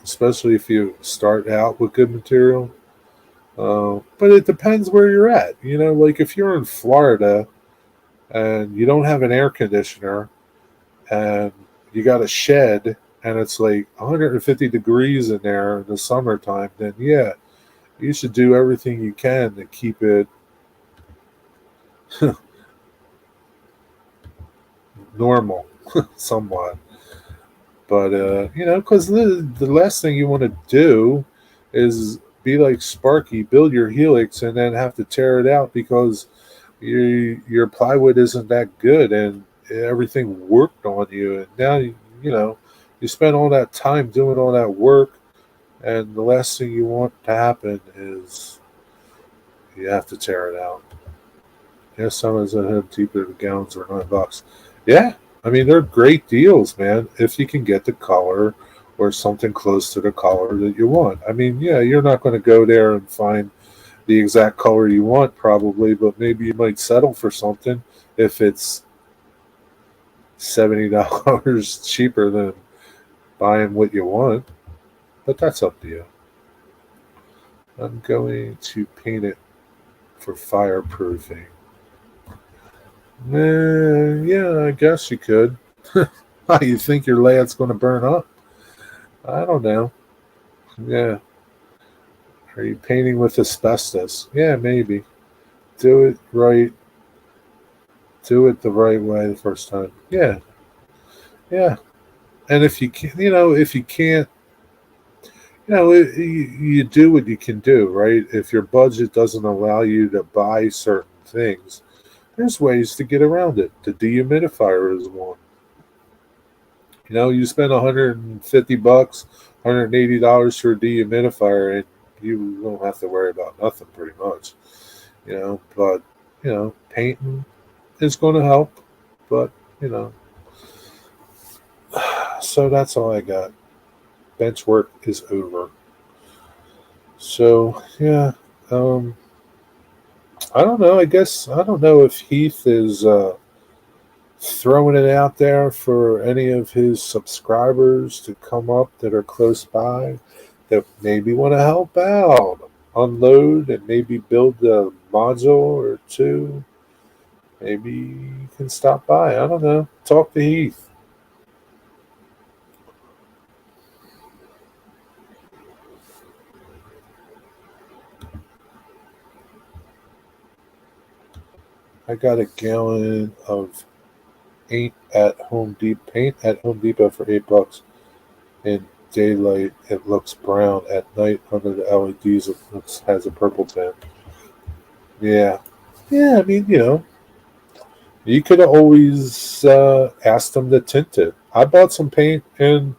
Especially if you start out with good material. But it depends where you're at. Like if you're in Florida and you don't have an air conditioner and you got a shed and it's like 150 degrees in there in the summertime, then yeah, you should do everything you can to keep it normal, somewhat. But because the last thing you want to do is be like Sparky, build your helix, and then have to tear it out because your plywood isn't that good and everything worked on you, and now you spend all that time doing all that work, and the last thing you want to happen is you have to tear it out. Yes, some of the home cheaper the gallons were $9. Yeah, I mean they're great deals, man. If you can get the color or something close to the color that you want. I mean, yeah, you're not going to go there and find the exact color you want, probably, but maybe you might settle for something if it's $70 cheaper than buying what you want. But that's up to you. I'm going to paint it for fireproofing. Yeah, I guess you could. How you think your lad's going to burn up? I don't know. Yeah. Are you painting with asbestos? Yeah, maybe. Do it right. Do it the right way the first time. Yeah, yeah. And if you can, if you can't, you do what you can do, right? If your budget doesn't allow you to buy certain things, there's ways to get around it. The dehumidifier is one. You spend $150, $180 for a dehumidifier, and you don't have to worry about nothing pretty much. But painting is going to help. But you know, so that's all I got. Bench work is over. So yeah, um, I don't know. I guess I don't know if Heath is throwing it out there for any of his subscribers to come up that are close by that maybe want to help out, unload, and maybe build a module or two. Maybe you can stop by. I don't know. Talk to Heath. I got a gallon of paint at Home Depot for $8. In daylight, it looks brown. At night, under the LEDs, has a purple tint. Yeah, yeah. I mean, you could have always asked them to tint it. I bought some paint and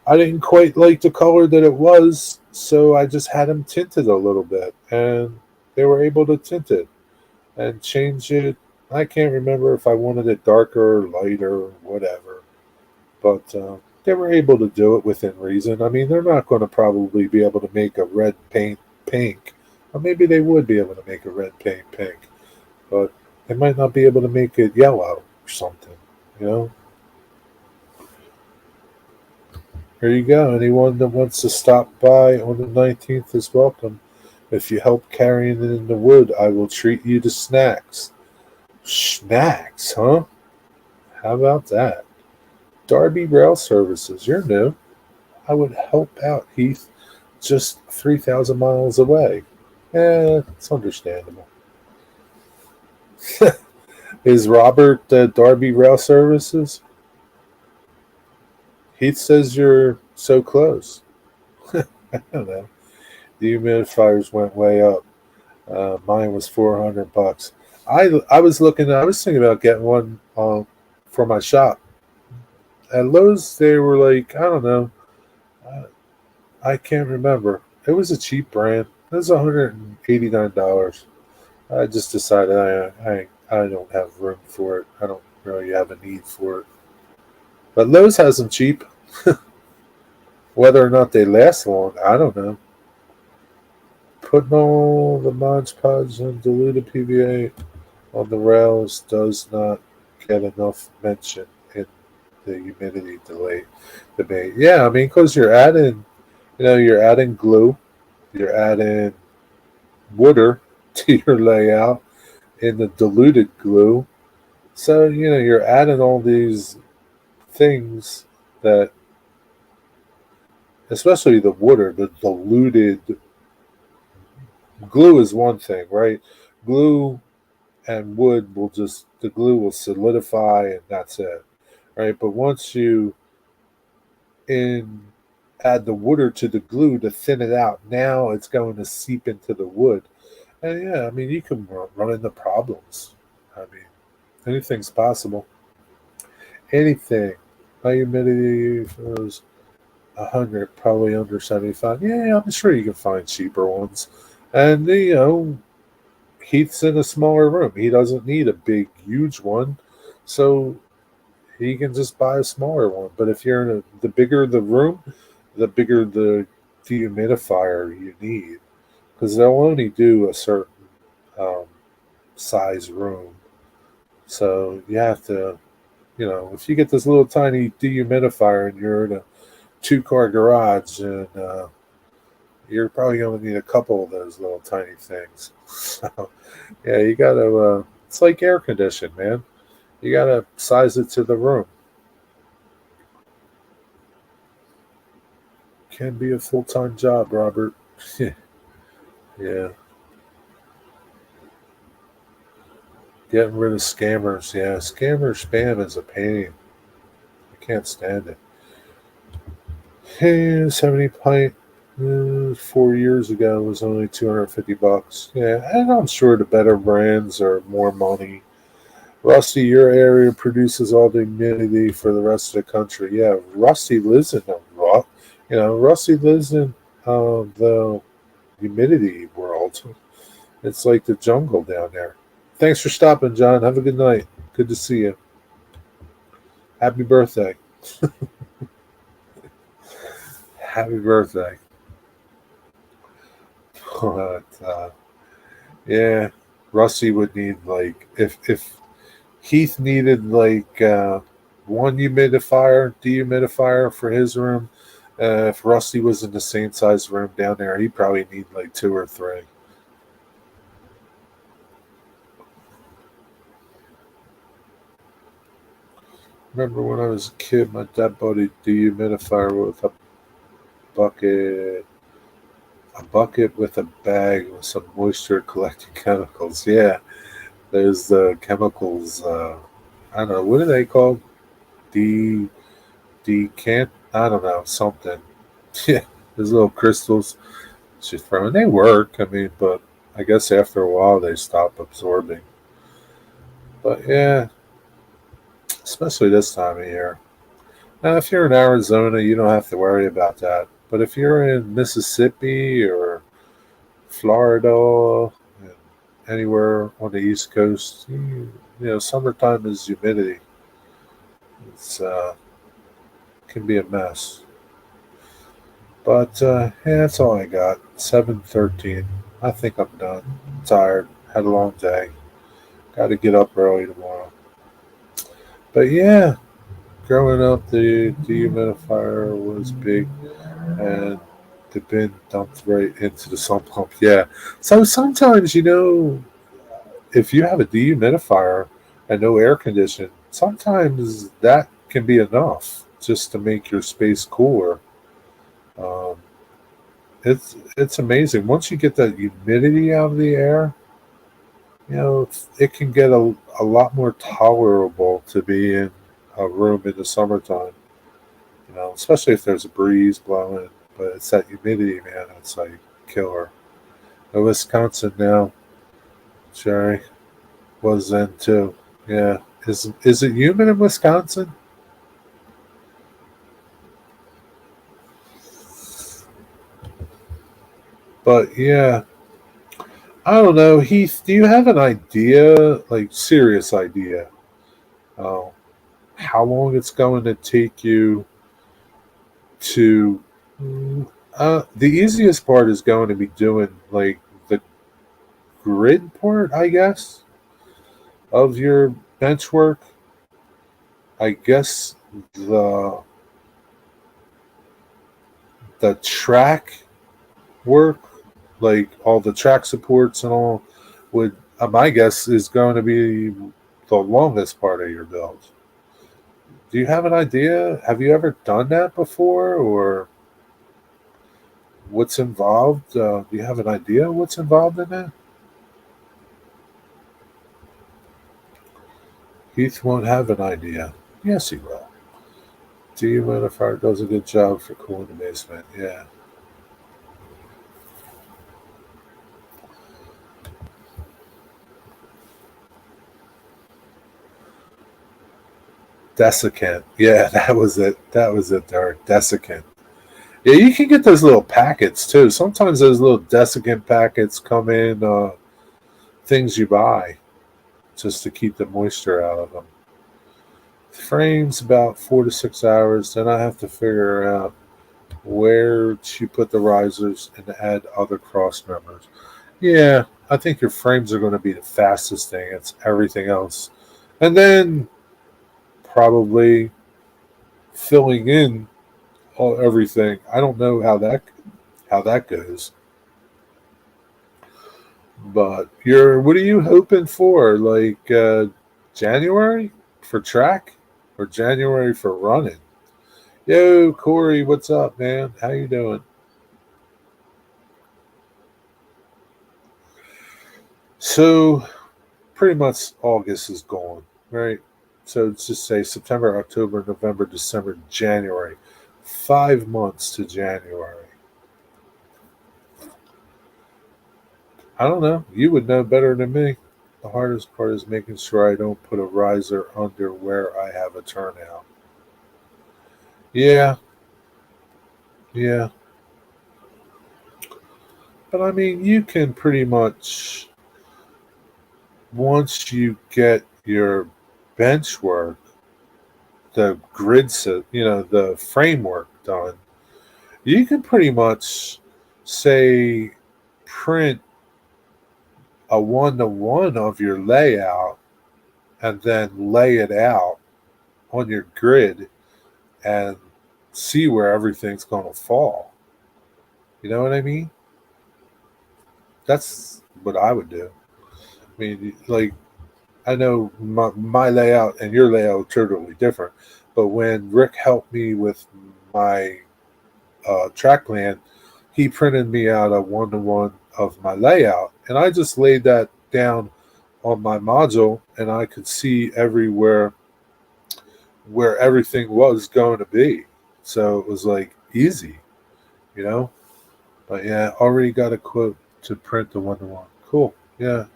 I didn't quite like the color that it was, so I just had them tinted a little bit, and they were able to tint it and change it. I can't remember if I wanted it darker, lighter, whatever. But they were able to do it within reason. I mean, they're not going to probably be able to make a red paint pink, or maybe they would be able to make a red paint pink, but they might not be able to make it yellow or something. You know, here you go. Anyone that wants to stop by on the 19th is welcome. If you help carrying it in the wood, I will treat you to snacks. Snacks, huh? How about that? Darby Rail Services, you're new. I would help out Heath just 3,000 miles away. It's understandable. Is Robert Darby Rail Services? Heath says you're so close. I don't know. The humidifiers went way up. Mine was $400. I was looking. I was thinking about getting one for my shop. At Lowe's, they were like, I don't know. Uh, I can't remember. It was a cheap brand. It was $189. I just decided I don't have room for it. I don't really have a need for it. But Lowe's has them cheap. Whether or not they last long, I don't know. Putting all the Mod Podge and diluted PVA on the rails does not get enough mention in the humidity delay debate. Yeah, I mean, because you're adding glue, you're adding water to your layout in the diluted glue. So, you're adding all these things that, especially the water, the diluted glue is one thing, right? Glue and wood the glue will solidify and that's it, right? But once you in add the water to the glue to thin it out, now it's going to seep into the wood. And yeah, I mean, you can run into problems. I mean, anything's possible. Anything. My humidity was 100, probably under 75. Yeah, I'm sure you can find cheaper ones. And, Heath's in a smaller room. He doesn't need a big, huge one. So you can just buy a smaller one. But if you're in the bigger the room, the bigger the dehumidifier you need, because they'll only do a certain um, size room. So you have to, if you get this little tiny dehumidifier and you're in a two-car garage, and you're probably going to need a couple of those little tiny things. So yeah, you got to. It's like air conditioning, man. You got to size it to the room. Can be a full-time job, Robert. Yeah, getting rid of scammers. Yeah, scammer spam is a pain. I can't stand it. Hey, 70 pint 4 years ago was only $250. Yeah, and I'm sure the better brands are more money. Rusty, your area produces all the humidity for the rest of the country. Yeah, Rusty lives in the rock. Rusty lives in the humidity world. It's like the jungle down there. Thanks for stopping, John. Have a good night. Good to see you. Happy birthday. Happy birthday. But, yeah, Rusty would need like if Heath needed like one dehumidifier for his room. If Rusty was in the same size room down there, he'd probably need like two or three. Remember when I was a kid, my dad bought a dehumidifier with bucket, a bucket with a bag with some moisture collecting chemicals. Yeah, there's the chemicals. I don't know, what are they called? De decant. I don't know, something. Yeah, those little crystals she throw, and they work. I mean, but I guess after a while they stop absorbing. But yeah, especially this time of year. Now, if you're in Arizona, you don't have to worry about that. But if you're in Mississippi or Florida and anywhere on the East Coast, summertime is humidity. It's can be a mess. But yeah, that's all I got. 7:13. I think I'm done. I'm tired. Had a long day. Got to get up early tomorrow. But yeah, growing up, the dehumidifier was big, and the bin dumped right into the sump pump. Yeah. So sometimes, if you have a dehumidifier and no air conditioning, sometimes that can be enough just to make your space cooler. Um, it's amazing. Once you get that humidity out of the air, it can get a lot more tolerable to be in a room in the summertime. Especially if there's a breeze blowing. But it's that humidity, man. It's like killer. Wisconsin now, Jerry, was then too. Yeah. Is it humid in Wisconsin? But yeah, I don't know. Heath, do you have an idea, like serious idea, uh, how long it's going to take you to? The easiest part is going to be doing like the grid part, I guess, of your bench work. I guess the the track work, like all the track supports and all, would my guess is going to be the longest part of your build. Do you have an idea? Have you ever done that before, or what's involved? Do you have an idea what's involved in that? Heath won't have an idea. Yes, he will. Dehumidifier does a good job for cooling the basement. Yeah. Desiccant. Yeah, that was it. That was it there. Desiccant. Yeah, you can get those little packets too. Sometimes those little desiccant packets come in things you buy just to keep the moisture out of them. Frame's about 4 to 6 hours. Then I have to figure out where to put the risers and add other cross members. Yeah, I think your frames are going to be the fastest thing. It's everything else. And then probably filling in everything. I don't know how that goes. But what are you hoping for? Like January for track or January for running? Yo, Corey, what's up, man? How you doing? So pretty much August is gone, right? So let's just say September, October, November, December, January. 5 months to January. I don't know. You would know better than me. The hardest part is making sure I don't put a riser under where I have a turnout. Yeah, yeah. But I mean, you can pretty much, once you get your bench work, the grid set, the framework done, you can pretty much say print a one to one of your layout and then lay it out on your grid and see where everything's going to fall. You know what I mean? That's what I would do. I mean, like, I know my layout and your layout are totally different, but when Rick helped me with my track plan, he printed me out a one to one of my layout, and I just laid that down on my module, and I could see everywhere where everything was going to be. So it was like easy, you know. But yeah, already got a quote to print the one to one. Cool. Yeah,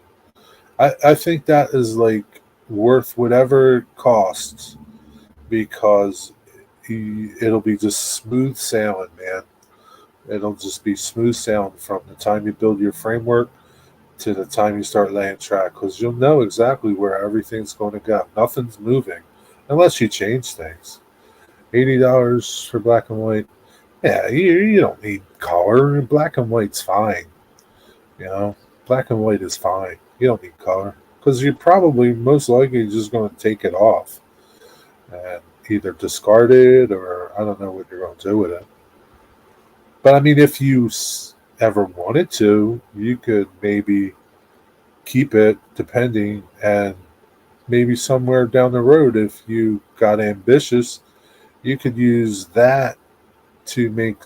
I think that is like worth whatever it costs because it'll be just smooth sailing, man. It'll just be smooth sailing from the time you build your framework to the time you start laying track because you'll know exactly where everything's going to go. Nothing's moving unless you change things. $80 for black and white. Yeah, you don't need color. Black and white's fine. You know, black and white is fine. You don't need color because you're probably most likely just going to take it off and either discard it or I don't know what you're going to do with it. But I mean, if you ever wanted to, you could maybe keep it depending and maybe somewhere down the road, if you got ambitious, you could use that to make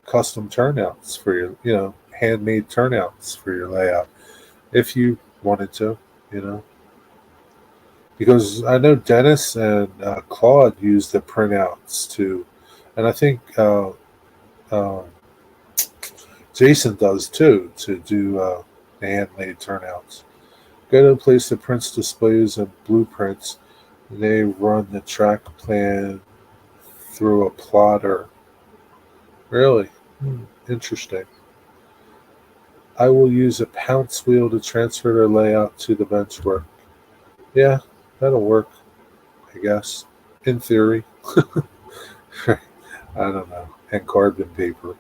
custom turnouts for your, handmade turnouts for your layout if you wanted to, you know. Because I know Dennis and Claude use the printouts too, and I think uh, Jason does too to do the handmade turnouts. Go to a place that prints displays and blueprints. And they run the track plan through a plotter. Really? Interesting. I will use a pounce wheel to transfer the layout to the benchwork. Yeah, that'll work, I guess. In theory. I don't know. And carbon paper.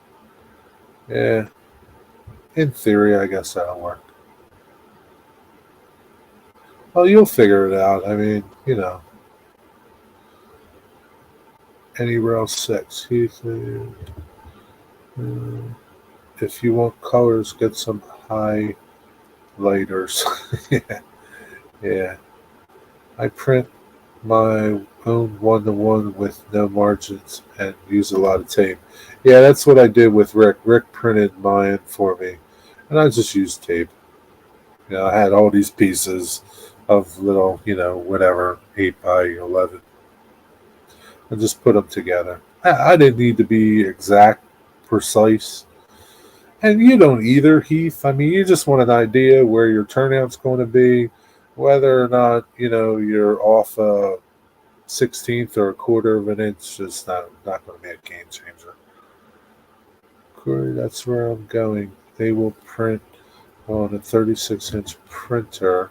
Yeah, in theory, I guess that'll work. Well, you'll figure it out. I mean, anywhere else six. Uh, if you want colors, get some highlighters. Yeah, yeah. I print my own one to one with no margins and use a lot of tape. Yeah, that's what I did with Rick. Rick printed mine for me, and I just used tape. I had all these pieces of little, whatever, 8 by 11, and just put them together. I didn't need to be exact, precise. And you don't either, Heath. I mean, you just want an idea where your turnout's going to be, whether or not, you're off a 16th or a quarter of an inch. It's not going to be a game changer. Corey, that's where I'm going. They will print on a 36-inch printer,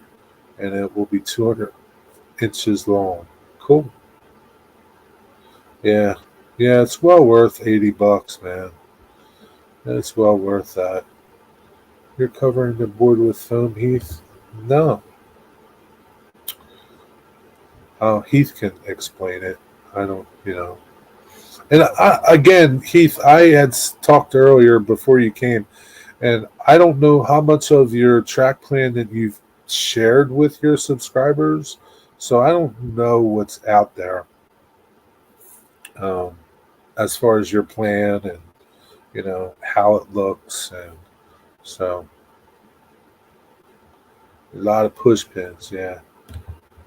and it will be 200 inches long. Cool. Yeah. Yeah, it's well worth $80, man. It's well worth that. You're covering the board with foam, Heath? No. Heath can explain it. I don't, And again, Heath, I had talked earlier before you came, and I don't know how much of your track plan that you've shared with your subscribers. So I don't know what's out there um, as far as your plan and how it looks, and so a lot of push pins. Yeah,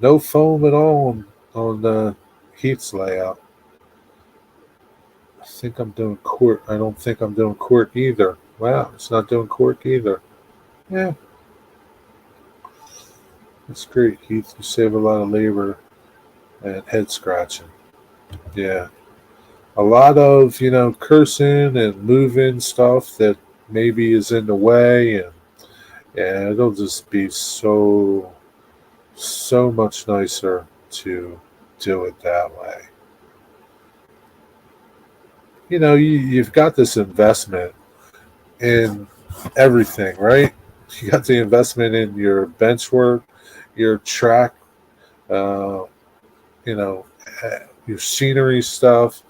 no foam at all on Heath's layout. I think I'm doing court. I don't think I'm doing cork either. Wow, it's not doing cork either. Yeah, that's great, Heath. You save a lot of labor and head scratching. Yeah, a lot of cursing and moving stuff that maybe is in the way, and yeah, it'll just be so much nicer to do it that way. You've got this investment in everything, right? You got the investment in your bench work, your track, uh, you know, your scenery stuff.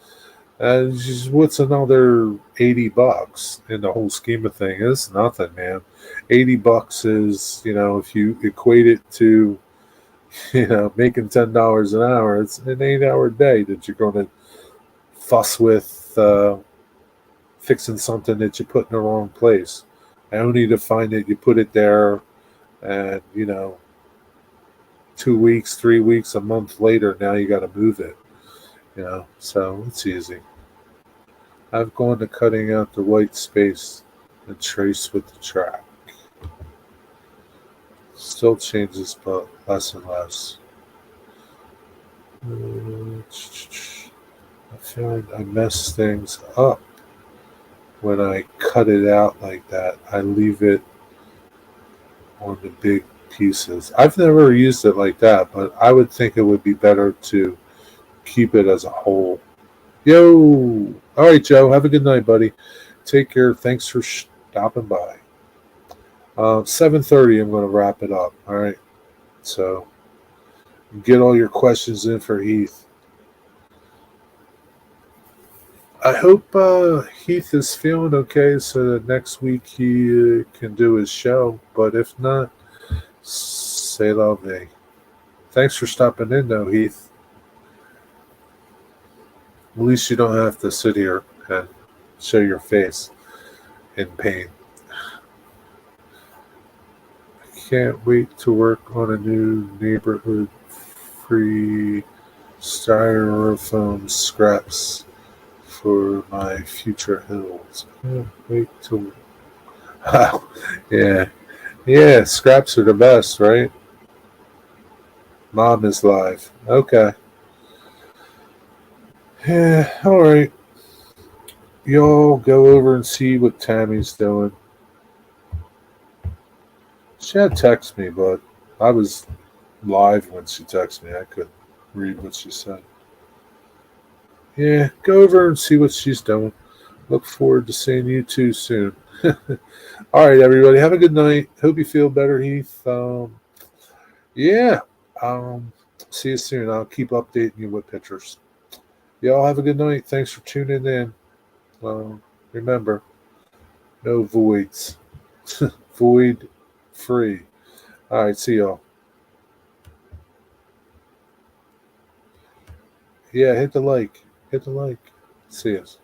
Just what's another $80 in the whole scheme of things? It's nothing, man. $80 is, if you equate it to, making $10 an hour, it's an 8-hour day that you're going to fuss with fixing something that you put in the wrong place. Only to find that you put it there, and 2 weeks, 3 weeks, a month later, now you got to move it. So it's easy. I've gone to cutting out the white space and trace with the track. Still changes, but less and less. I find I mess things up when I cut it out like that. I leave it on the big pieces. I've never used it like that, but I would think it would be better to keep it as a whole. Yo! All right, Joe. Have a good night, buddy. Take care. Thanks for stopping by. 7:30. I'm going to wrap it up. All right. So get all your questions in for Heath. I hope Heath is feeling okay so that next week he can do his show. But if not, say la vie. Thanks for stopping in, though, Heath. At least you don't have to sit here and show your face in pain. I can't wait to work on a new neighborhood free styrofoam scraps for my future hills. Can't wait to. Yeah. Yeah, scraps are the best, right? Mom is live. Okay. Yeah, all right. Y'all go over and see what Tammy's doing. She had text me, but I was live when she texted me. I couldn't read what she said. Yeah, go over and see what she's doing. Look forward to seeing you too soon. All right, everybody. Have a good night. Hope you feel better, Heath. Yeah. Um, See you soon. I'll keep updating you with pictures. Y'all have a good night. Thanks for tuning in. Remember, no voids. Void free. All right, see y'all. Yeah, hit the like. Hit the like. See us.